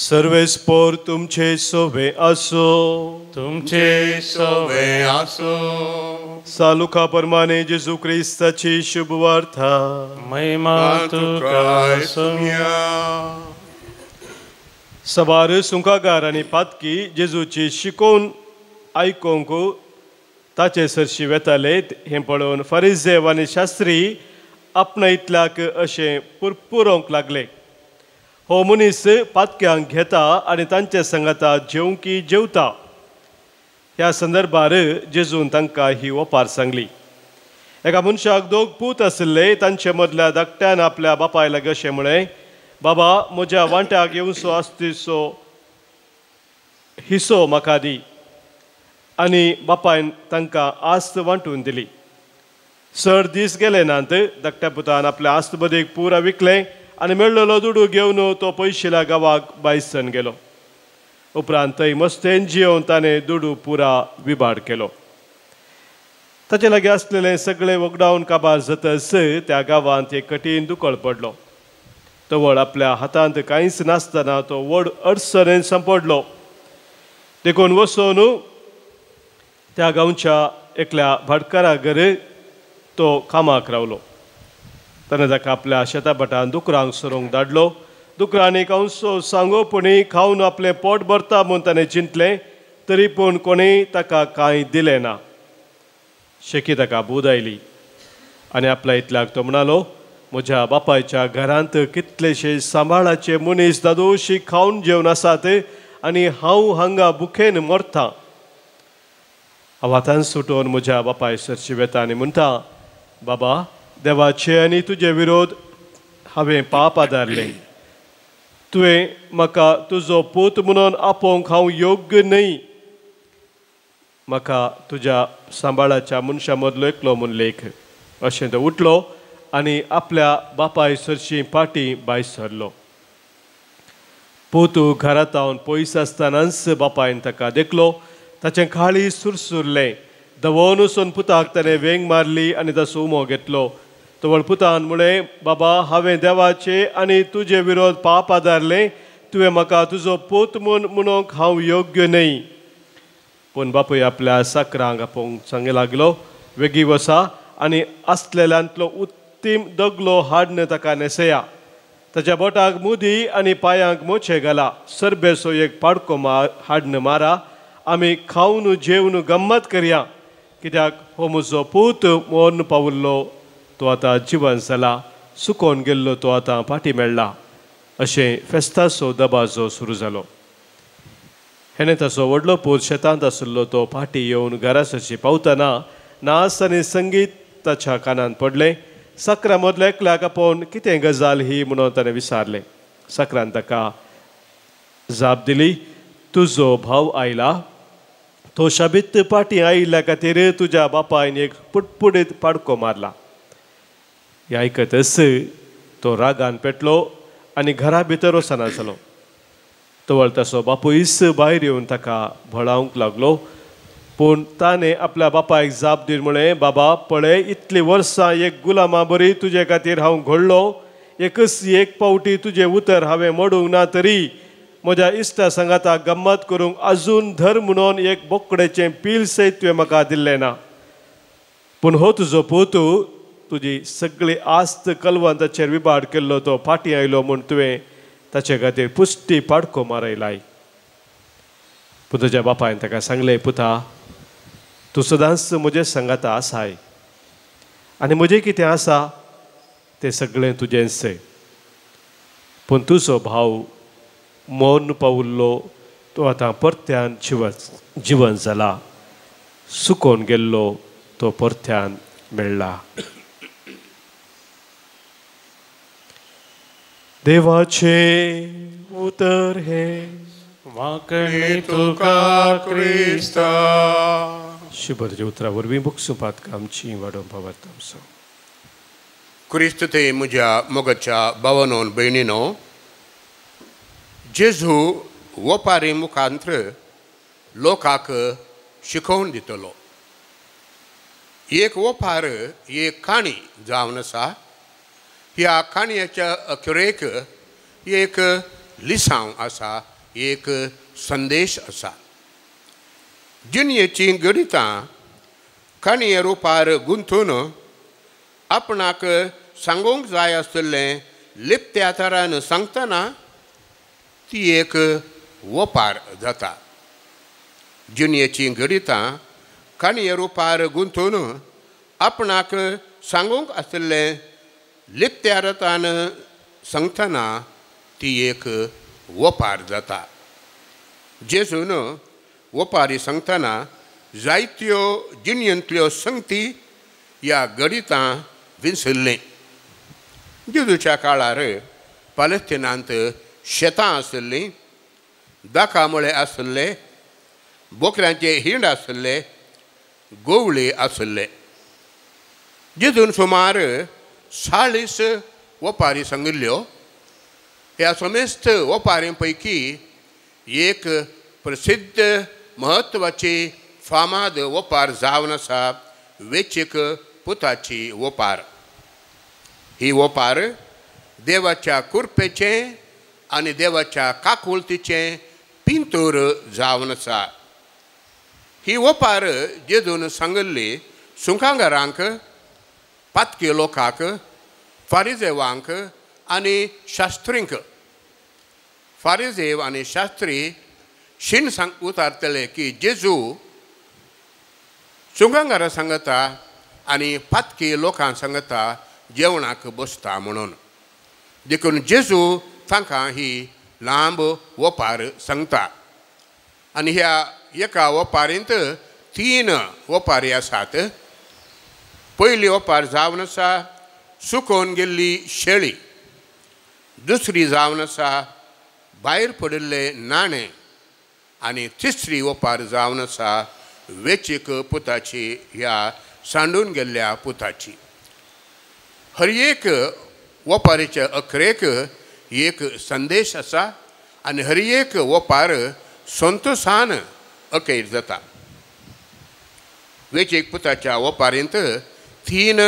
सर्वेस्पोर तुमचे सोवे आसो. तुमचे सोवे आसो. सालुखा प्रमाणे जेजू क्रिस्ताची शुभ वार्ता. महिमा तुका सोम्या. सवार सुंकागार आनी पातकी जेजूची शिकोवन आयकोंक ताचे सरशी वेतालेत हें पळोवन फरिसेव आनी शास्त्री आपणायतल्याक अशें पुरपुरोंक लागले. हो मनीस पातक्यांक घेता आनी तांचे संगता जेवंकी जेवता. ह्या संदर्भार जेजून तांकां ही ओपार सांगली. एका मनशाक दोग पूत आसले. तांचे मदल्या धाकट्यान आपल्या बापाय लागीं अशें म्हळें, बाबा म्हज्या वांट्याक येवचो आसतीचो हिस्सो म्हाका दी. आनी बापायन तांकां आस्त वांटून दिली. 6 दीस गेले नात धाकट्या पुतान आपल्या आस्त बदीक पुरा विकलें आनी मेळ्ळलो दुडू घेवन तो पयशिल्या गांवाक बायसन गेलो. उपरांत थंय मस्तेन जियोवन ताणें दुडू पुरा विबाड केलो. ताचे लागीं आसलेलें सगळें वगडावन काबार जातच त्या गांवांत एक कठीण दुखळ पडलो. तवळ आपल्या हातांत कांयच नासतना तो व्हड अडचणेन सांपडलो. देखून वचून त्या गांवच्या एकल्या भाटकारागेर तो कामाक रावलो. ताणें ताका आपल्या शेता भटान दुकरांक सोरोंक धाडलो. दुकरांनी कंसो सांगोपणी खावन आपलें पोट भरता म्हूण ताणें चिंतलें, तरी पूण कोणेय ताका कांय दिलें ना. शेकी ताका बूद आयली आनी आपल्या इतल्याक तो म्हणलो, म्हज्या बापायच्या घरांत कितलेशे सांबाळाचे मनीस दादोशी खावन जेवन आसात आनी हांव हांगा भुकेन मरतां. हांव आतां सुटोवन म्हज्या बापाय सरशी वेता आनी म्हणटा, बाबा देवाचे आनी तुजे विरोध हांवें पाप आदारलें. तुवें म्हाका तुजो पूत म्हणून आपोवंक हांव योग्य न्हय. म्हाका तुज्या सांबाळाच्या मनशा मदलो एकलो म्हूण लेख. अशें तो उठलो आनी आपल्या बापाय सरशी पाटी भायर सरलो. पोतू घरांत हांवन पयस आसतनाच बापायन ताका देखलो. ताचें खाळी सुरसुरलें. धवोन वचून पुताक ताणें वेंग मारली आनी ताचो उमो घेतलो. तवळ पुतान म्हळें, बाबा, हांवें देवाचे आनी तुजे विरोध पाप आदारलें. तुवें म्हाका तुजो पोत म्हूण म्हणूंक हांव योग्य न्हय. पूण बापूय आपल्या साकरांक आपोवंक सांगूंक लागलो, वेगी वसा आनी आसलेल्यांतलो उत्तीम दगलो हाडन ताका नेसया. ताच्या बोटाक मुदी आनी पांयांक मोचे घाला. सरबेसो एक पाडको हाडन मारा. आमी खावन जेवन गम्मत करया, कित्याक हो म्हजो पूत मोर्न पावल्लो तो आतां जिवन जाला, सुकोवन गेल्लो तो आतां फाटी मेळ्ळा. अशें फेस्ताचो दबाजो सुरू जालो. हेणें ताचो व्हडलो पूत शेतांत आशिल्लो तो फाटी येवन घरा सरशी पावतना नाच आनी संगीत ताच्या कानांत पडलें. साकरा मदलो एकल्याक आपोवन कितें गजाल ही म्हणून ताणें विचारलें. साकरान ताका जाप दिली, तुजो भाव आयला. तो शाबीत पाटी आयिल्ल्या खातीर तुज्या बापायन एक पुटपुडीत पाडको मारला. हें आयकतच तो रागान पेटलो आनी घरा भितर वचना जालो. तवळ ताचो बापूयच भायर येवन ताका भळावंक लागलो. पूण ताणें आपल्या बापायक जाप दिवन म्हळें, बाबा, पळय, इतलीं वर्सां एक गुलामा बरी तुजे खातीर हांव घडलो. एकच एक पावटी तुजें उतर हांवें मोडूंक ना, तरी म्हज्या इश्टा सांगाताक गम्मत करूंक आजून धर म्हणून एक बोकडेचें पील सयत तुवें म्हाका दिल्लें ना. पूण हो तुजो पोतू तुजी सगळी आस्त कलवंताचेर विबाड केल्लो तो फाटी आयलो म्हूण तुवें ताचे खातीर पुश्टी पाडको मारयलाय. पूण तुज्या बापायन ताका सांगलें, पुता, तूं सदांच म्हजे सांगाता आसाय आनी म्हजें कितें आसा तें सगळें तुजेंच. पूण तुजो भाव मोर्न पावल्लो तो आतां परत्यान जिवन जाला, सुकोवन गेल्लो तो परत्यान मेळ्ळा. देवाचे उतर हे वाकणे तुका क्रिस्ता. शुभरच्या उतरा वरवीं मुखसुपात आमची वाडोवपा वार्ता. क्रिस्त ते म्हज्या मोगाच्या भावानो भयणीनो, जेजू वपारी मुखांत्र लोकांक शिकोवन दितलो. एक वपार एक काणी जावन आसा. ह्या काणयेच्या अखेरेक एक लिसांव आसा, एक संदेश आसा. जिणयेचीं गणितां काणये रुपार गुंथून आपणाक सांगूंक जाय आसलें लिपत्या तरान सांगतना ती एक वपार जाता. जिणयेचीं गणितां काणये रुपार गुंथून आपणाक सांगूंक आसलें लिपत्या रतान सांगतना ती एक वपार जाता. जेजून वपारी सांगतना जायत्यो जिणयेंतल्यो संगती ह्या गणितां विसरले. जेजूच्या काळार पालेस्तिनांत शेतां आसलीं, दाखामळे आसले, बोकड्यांचे हिंड आसले, गोवळी आसले. जेजून सुमार 40 वपारी सांगिल्ल्यो. ह्या समेस्त वपारीं पैकी एक प्रसिद्ध म्हत्वाची फामाद वपार जावन आसा वेचीक पुताची वपार. ही वपार देवाच्या कुरपेचें आनी देवाच्या काकुळतीचें पिंतूर जावन आसा. ही वपार जेजून सांगिल्ली सुंकांगारांक, पातकी लोकांक, फारिजेवांक आनी शास्त्रींक. फारिजेव आनी शास्त्री शीण उतारतले की जेजू सुंकांगारा सांगता आनी पातकी लोकां सांगता जेवणाक बसता म्हणून. देखून जेजू तांकां ही लांब वपार सांगता. आनी ह्या एका वपारींत 3 वपारी आसात. पयली वपार जावन आसा सुकोवन गेल्ली शेळी. दुसरी जावन आसा भायर पडिल्ले नाणें. आनी तिसरी वपार जावन आसा वेचीक पुताची ह्या सांडून गेल्ल्या पुताची. हर एक वपारीच्या अखरेक एक संदेश आसा आनी हर एक वपार संतोषान अखेर जाता. वेचीक पुताच्या वपारींत 3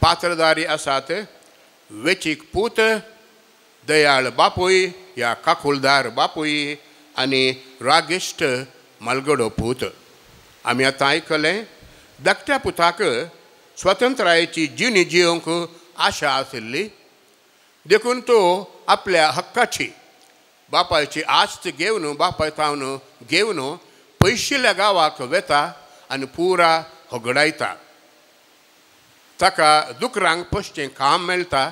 पात्रधारी आसात. वेचीक पूत, दयाळ बापूय या काकुलदार बापूय आनी रागिश्ट मलगडो पूत. आमी आतां आयकलें धाकट्या पुताक स्वतंत्रायेची जिणी जियोंक आशा आशिल्ली देखून तो आपल्या हक्काची बापायची आस्त घेवन बापाय तावन घेवन पयशिल्ल्या गांवाक वेता आनी पुरा होगडायता. ताका दुकरांक पश्चें काम मेळटा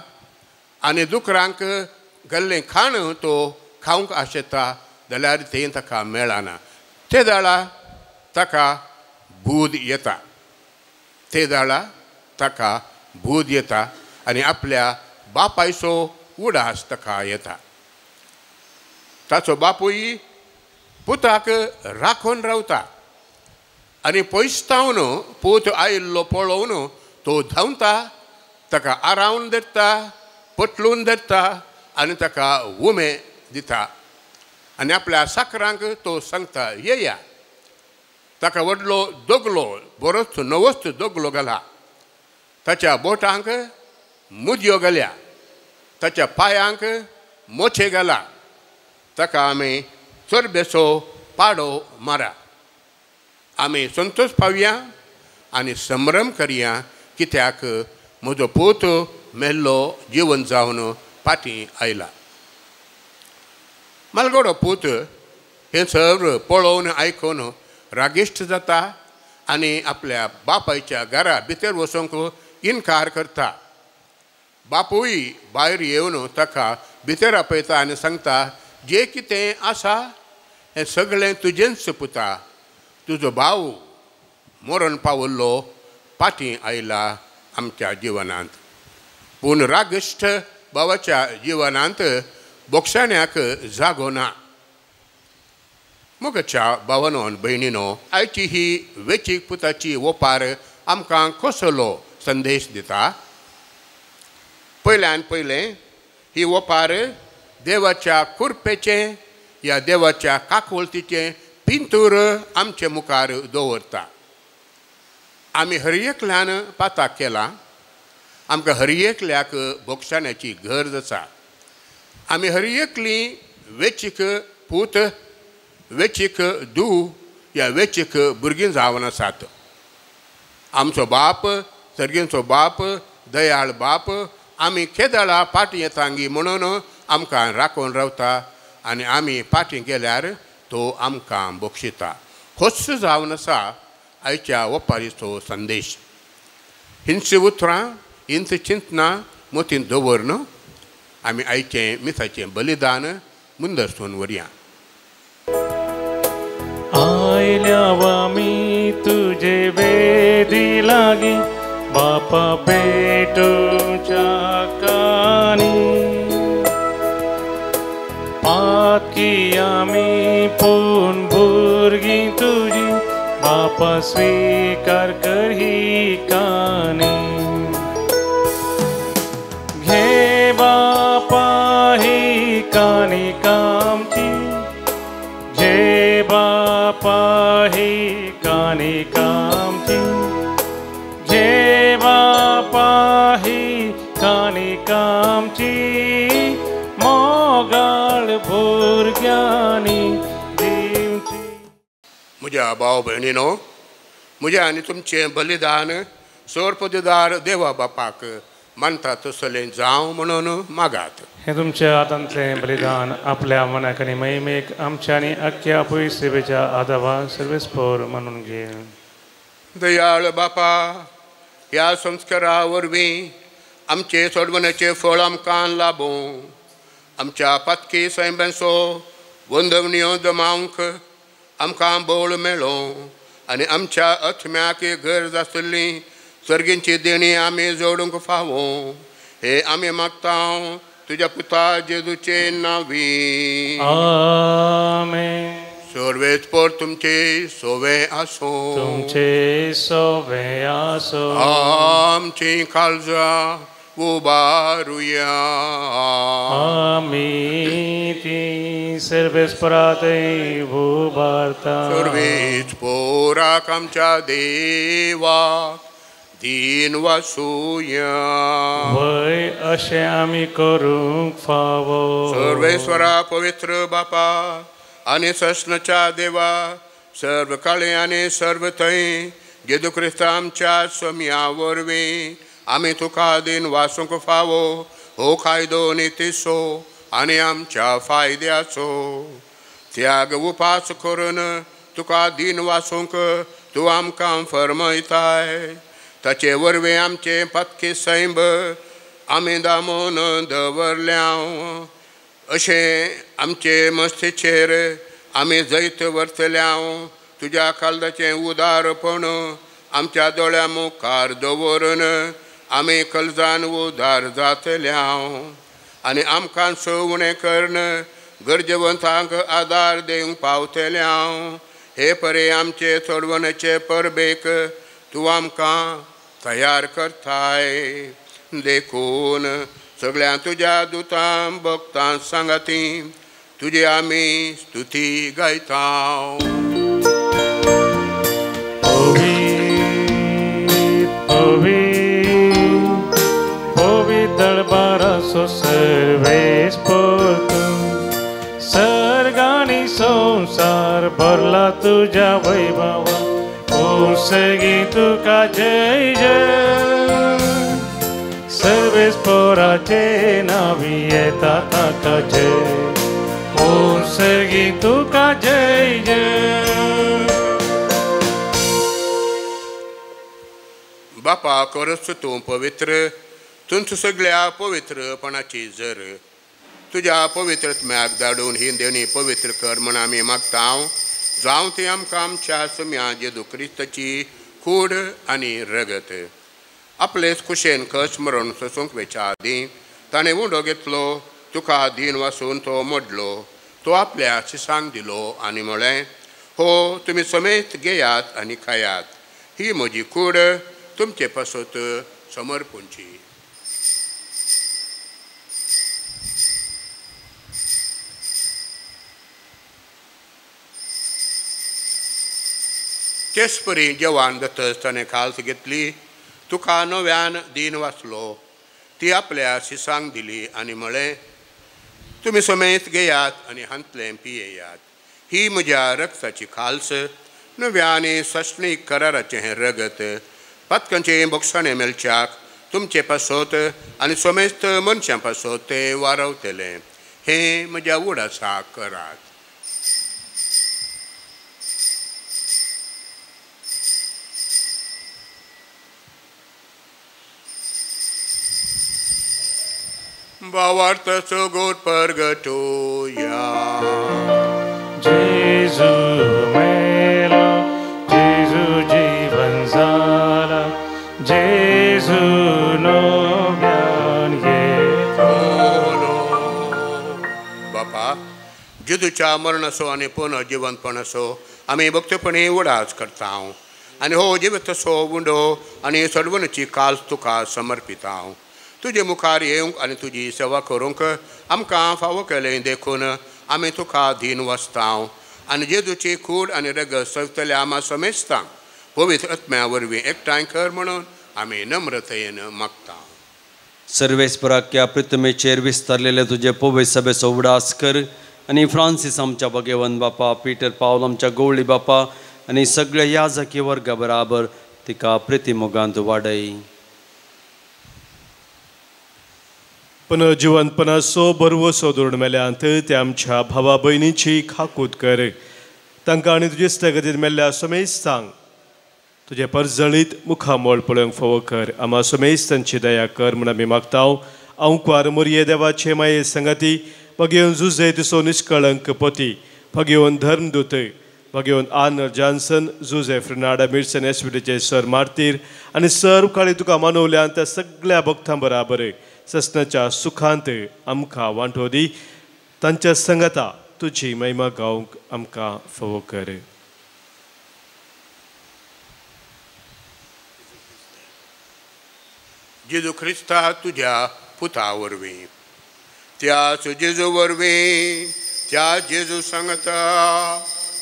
आनी दुकरांक गेल्लें खाण तो खावंक आशेता जाल्यार तें ताका मेळना. ते दाळा ताका भूत येता. ते दाळा ताका भूत येता आनी आपल्या बापायचो उडास ताका येता. ताचो बापूय पुताक राखून रावता आनी पयसतावन पूत आयिल्लो पळोवन तो धांवता, ताका आरावन धरता, पटलून धरता आनी ताका उमे दिता आनी आपल्या साकरांक तो सांगता येया. ताका व्हडलो दोगलो बरोच नवस्त दोगलो घाला. ताच्या बोटांक मुदयो घाल्या, ताच्या पांयांक मोचे घाला. ताका आमी चरबेचो पाडो मारा. आमी संतोश पावया आनी संभ्रम करया कित्याक म्हजो पूत मेल्लो जिवन जावन फाटीं आयला. मलगडो पूत हें सगळें पळोवन आयकून रागिश्ट जाता आनी आपल्या बापायच्या घरा भितर वचूंक इन्कार करता. बापूय भायर येवन ताका भितर आपयता आनी सांगता जें कितें आसा हें सगळें तुजेंच पुता. तुजो भाव मरण पावल्लो फाटीं आयला आमच्या जिवनांत. पूण रागिश्ट भावाच्या जिवनांत बोक्षाण्याक जागो ना. मोगाच्या भावानो आनी भयणीनो, आयची ही वेचीक पुताची वपार आमकां कसलो संदेश दिता. पयल्यान पयलें ही वपार देवाच्या कुरपेचें या देवाच्या काकुळतीचें पिंतूर आमचे मुखार दवरता. आमी हर एकल्यान पाताक केला. आमकां हर एकल्याक बोक्षाण्याची गरज आसा. आमी हर एकली वेचीक पूत, वेचीक धूव या वेचीक भुरगीं जावन आसात. आमचो बाप, सर्गेचो बाप, दयाळ बाप आमी केदाळा फाटीं येतांगी म्हणून आमकां राखून रावता आनी आमी फाटीं गेल्यार तो आमकां बक्षिता. होच जावन आसा आयच्या वपारीचो संदेश. हिंच उतरां इंच चिंतना मोतीन दवरन आमी आयचें मिसाचें बलिदान मुंदरसून व्हरया. आयल्या आमी तुजे वेदी लागी बापा पेटोच्या कानी पातकी आमी पूण भुरगीं तुजी बापा स्वीकार कर ही कानी. घे बापा ही कानी कामची, घे बापा ही कानी कामची, घे बापा ही कानी कामची मोगाळ भुरग्यांनी दिवची. म्हज्या भाव भयणीनो, म्हजें आनी तुमचें बलिदान सोरपददार देवा बापाक मानता तसलें जावं म्हणून मागात. हे तुमच्या हातांतलें बलिदान आपल्या मनाक आनी महिमेक आमच्या आनी आख्या पुय सेवेच्या आदावा सर्वेस्पोर म्हणून घे. दयाळ बापा, ह्या संस्कारा वरवीं आमचे सोडवण्याचें फळ आमकां लाभूं. आमच्या पातकी सैम्यांचो वंदवण्यो जमावंक आमकां बळ मेळो आनी आमच्या आत्म्याक गरज आसली सर्गींची देणी आमी जोडूंक फावो. हे आमी मागता तुज्या पुता जेजूचे नांवी. आमेन. सर्वेच पर तुमचे सोवे आसो तुमचे सोवे आसो आमची काळजा उबारुया आमी ती सर्वेस्पराते उबारता सर्वेच पोराक आमच्या देवा दीन वासूया वय अशें आमी करूंक फावो सर्वेश्वरा पवित्र बापा आनी सस्नच्या देवा सर्व काळे आनी सर्व थंय जेजू क्रिस्त आमच्या सोम्या वरवीं आमी तुका दिन वासूंक फावो हो कायदो नितीसो आनी आमच्या फायद्याचो त्याग उपास करून तुका दिन वासूंक तूं आमकां फरमयताय ताचे वरवीं आमचे पत्की सैंब आमी दामून दवरल्या अशें आमचे मस्तीचेर आमी जैत वर्तल्या तुज्या काळजाचें उदारपण आमच्या दोळ्या मुखार दवरून आमी कलजान उदार जातल्या आनी आमकां सवणें करून गरजेवंतांक आदार दिवंक पावतल्या हे परे आमचे चडवणेचे परबेक तूं आमकां तयार करताय देखून सगळ्या तुज्या दुतां भक्तां सांगाती तुजी आमी स्तुती गायता दरबाराचो सर्वेस परतू सर्गानी संसार भरला तुझ्या वैभवा ओ सर्गी तुका जय जय सर्वेस पोराचे नावी येता ताका जय ओ सर्गी तुका जय जय बापा करस तूं पवित्र तुमच्या सगळ्या पवित्रपणाची जर तुज्या पवित्रत्म्याक धाडून ही देणी पवित्र कर म्हण आमी मागता जावं ती आमकां आमच्या सम्या जेजू क्रिस्ताची कूड आनी रगत आपलेच कुशेन कस मरण सोसूंक वेच्या आदीं ताणें उंडो घेतलो तुका दिन वासून तो मोडलो तो आपल्या शिसांक दिलो आनी म्हळें हो तुमी समेत घेयात आनी खायात ही म्हजी कूड तुमचे पासत समर्पूंची तेच परी जेवाण दतस ताणें खालस घेतली तुका नव्यान दिन वाचलो ती आपल्या शिसांक दिली आनी म्हळें तुमी समेत घेयात आनी हांतलें पियेयात ही म्हज्या रक्ताची खालस नव्या आनी सस्नीक कराराचें हें रगत पातकांचे बोक्षाणें मेलच्याक तुमचे पासत आनी समेस्त मनशां पासत तें वारवतलें हें म्हज्या उडासाक करात भावार्थाचो गोड परगटोया जेजू मेलो जेजू जीवन जाला जेजू नव्यान येतो बापा जेजूच्या मरणाचो आनी पुनर्जिवनपणाचो आमी भक्तपणी उडास करता आनी हो जिवितसो उंडो आनी सडवणीची काल तुका समर्पिता तुजे मुखार येवंक आनी तुजी सेवा करूंक आमकां फावो केलें देखून आमी तुका दिन वसता आनी जेजूची कूड आनी रगत सवतले आमा समेजता पवित्र आत्म्या वरवीं एकठांय कर म्हणून आमी नम्रतेन मागता सर्वेस्पराक्या प्रितमेचेर विस्तारलेले तुजे पवित्र सभेचो उडास कर आनी फ्रांसीस आमच्या भगेवन बापा पिटर पावल आमच्या गवळी बापा आनी सगळ्या याजकी वर्गा बराबर तिका प्रितीमोगांत वाडय पुनर्जिवनपणाचो बरवसो धोरण मेल्यांत ते आमच्या भावा भयणीची खाकूत कर तांकां आनी तुजे स्थगतीत मेल्ल्या समेस्तांक तुजे परजळीत मुखामोळ पळोवंक फावो कर आमा समेस्तांची दया कर म्हूण आमी मागता अंकवार मोरये देवाचे माये संगती भगेवन जुजे तिसो निश्कळंक पोती भगेवन धर्मदूत भगेवन आनर जॉन्सन जुजे फ्रिनाडा मिर्सन एसविटीचे सर मार्तीर आनी सर्व काळी तुका मानवल्यान त्या सगळ्या भक्तां बराबर ससनाच्या सुखांत आमकां वांटो दी तांच्या संगता तुजी महिमा गावंक आमकां फोव कर. जेजू ख्रिस्ता तुज्या पुता वरवीं त्याच जेजू वरवीं त्या जेजू सांगता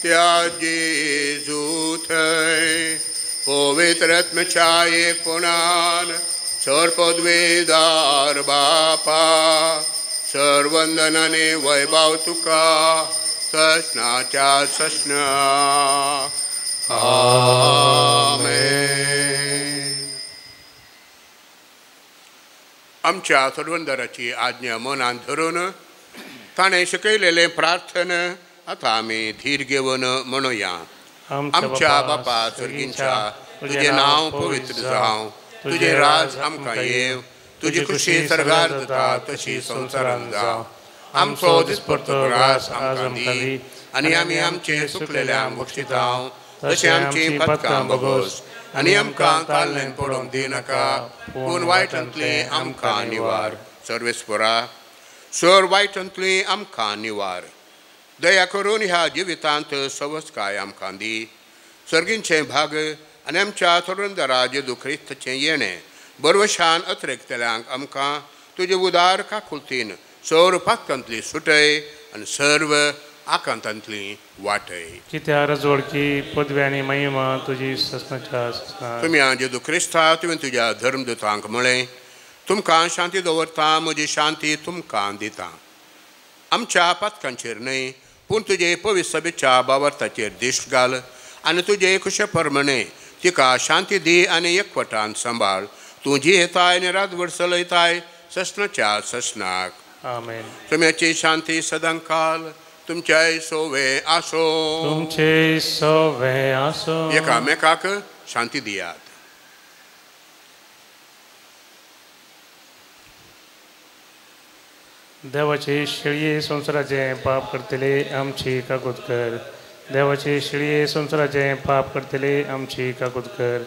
त्या जेजू थंय पवित्र आत्म्याच्या एकपणान सरपदवेदार बापा सर्वंदनाने वैभव तुका ससनाच्या ससना आमेन. आमच्या सर्वंदराची आज्ञा मनान धरून ताणें शिकयलेलें प्रार्थन आतां आमी धीर घेवन म्हणुया. आमच्या बापा स्वर्गींच्या तुजें नांव पवित्र जावं, तुजें राज आमकां येव, तुजी खुशी सर्गार जाता तशी संवसारांत जावं. आमचो दिसपडटो रास आमकां दी आनी आमी आमचे चुकलेल्यांक बक्षितांव तशें आमची पथकां बगोस आनी आमकां ताल्लें पडोवंक दिनाका पूण वायटांतली आमकां निवार. सर्वेस्परा सर वायटांतली आमकां निवार. दया करून ह्या जिवितांत सवस्काय आमकां दी. सर्गींचे भाग आनी आमच्या तरुणदारा जेजू ख्रिस्ताचें येणें बरवशान अत्रेकतल्यांक आमकां तुजे उदार काकुलतीन सौर पातकांतली सुटय आनी सर्व आकांतांतली वाटय. कित्या रजवडकी पदवी आनी महिमा तुजी ससनाच्या ससना. तुमी जेजू ख्रिस्ता तुवें तुज्या धर्मदूतांक म्हळें तुमकां शांती दवरता, म्हजी शांती तुमकां दिता. आमच्या पातकांचेर न्हय पूण तुजे पवित्र सभेच्या बावर्ताचेर दिश्ट घाल आनी तुजे कुशे प्रमाणे तिका शांती दी आनी एकवटान सांबाळ. तूं जी येताय आनी रातभर चलयताय ससनाच्या ससनाक. आमेन. तुमची शांती सदांकाल तुमच्या सोवे आसो. तुमचे सोवे आसो. एकामेकाक शांती दियात. देवाचे शिळये संवसाराचे पाप करतले आमची काकूत कर. देवाचे शिळये संवसाराचे पाप करतले आमची काकूत कर.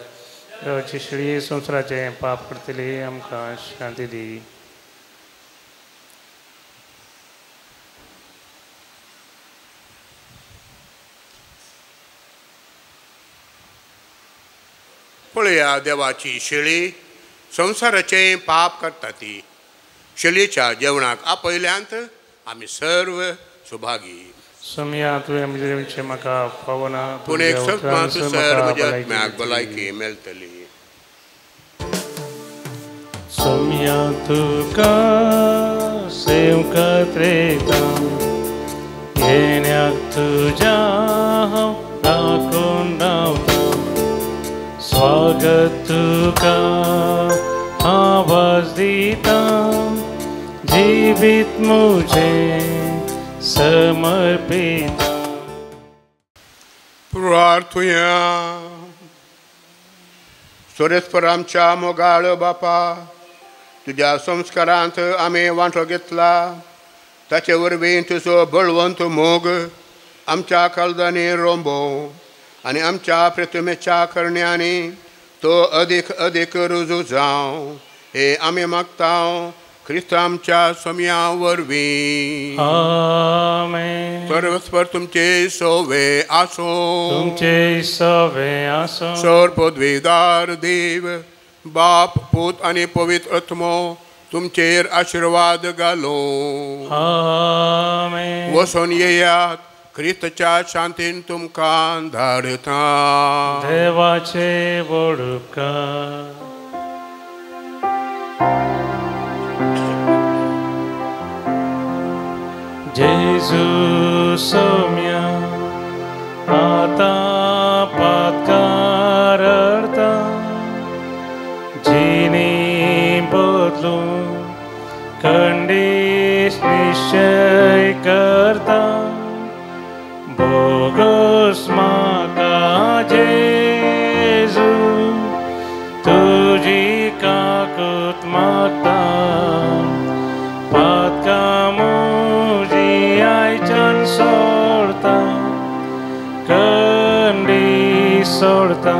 देवाचे शिळये संवसाराचे पाप करतले आमकां शांती दी. पळया देवाची शिळी संवसाराचे पाप करता ती. शिळेच्या जेवणाक आपयल्यांत आमी सर्व सुभागी. सोम्या तुवें म्हजे म्हाका फावना पूण एक सत्मा तुसर म्हज्या आत्म्याक भलायकी मेळटली. सोम्या तुका सेवकात रेता येण्याक तुज्या हांव राखून रावता. स्वागत तुका आवाज दिता जिवीत मुझे समर्पित. प्रार्थुया. सुरेस्पर आमच्या मोगाळ बापा तुज्या संस्कारांत आमी वांटो घेतला ताचे वरवीं तुजो बळवंत मोग आमच्या काळजांनी रोंबो आनी आमच्या प्रतिमेच्या करण्यांनी तो अदीक अदीक रुजू जावं हे आमी मागता ख्रिस्त आमच्या सोम्या वरवीं. आमेन. सर्वस्पर तुमचे सोवे आसो. तुमचे सवे आसो. सर पदवीदार देव बाप पूत आनी पवित्र आत्मो तुमचेर आशीर्वाद घालो. आमेन. वचून येयात ख्रिस्ताच्या शांतीन तुमकां धाडता. देवाचे वडुपकार. जेजू सोम्या आता पातकार अर्थ जिनी बदलून खंडीस निश्चय करता. बोगस म्हाका जेजू तुजी काकूत मागता. पातकां म्हजी आयच्यान सोडता खंडी सोडता.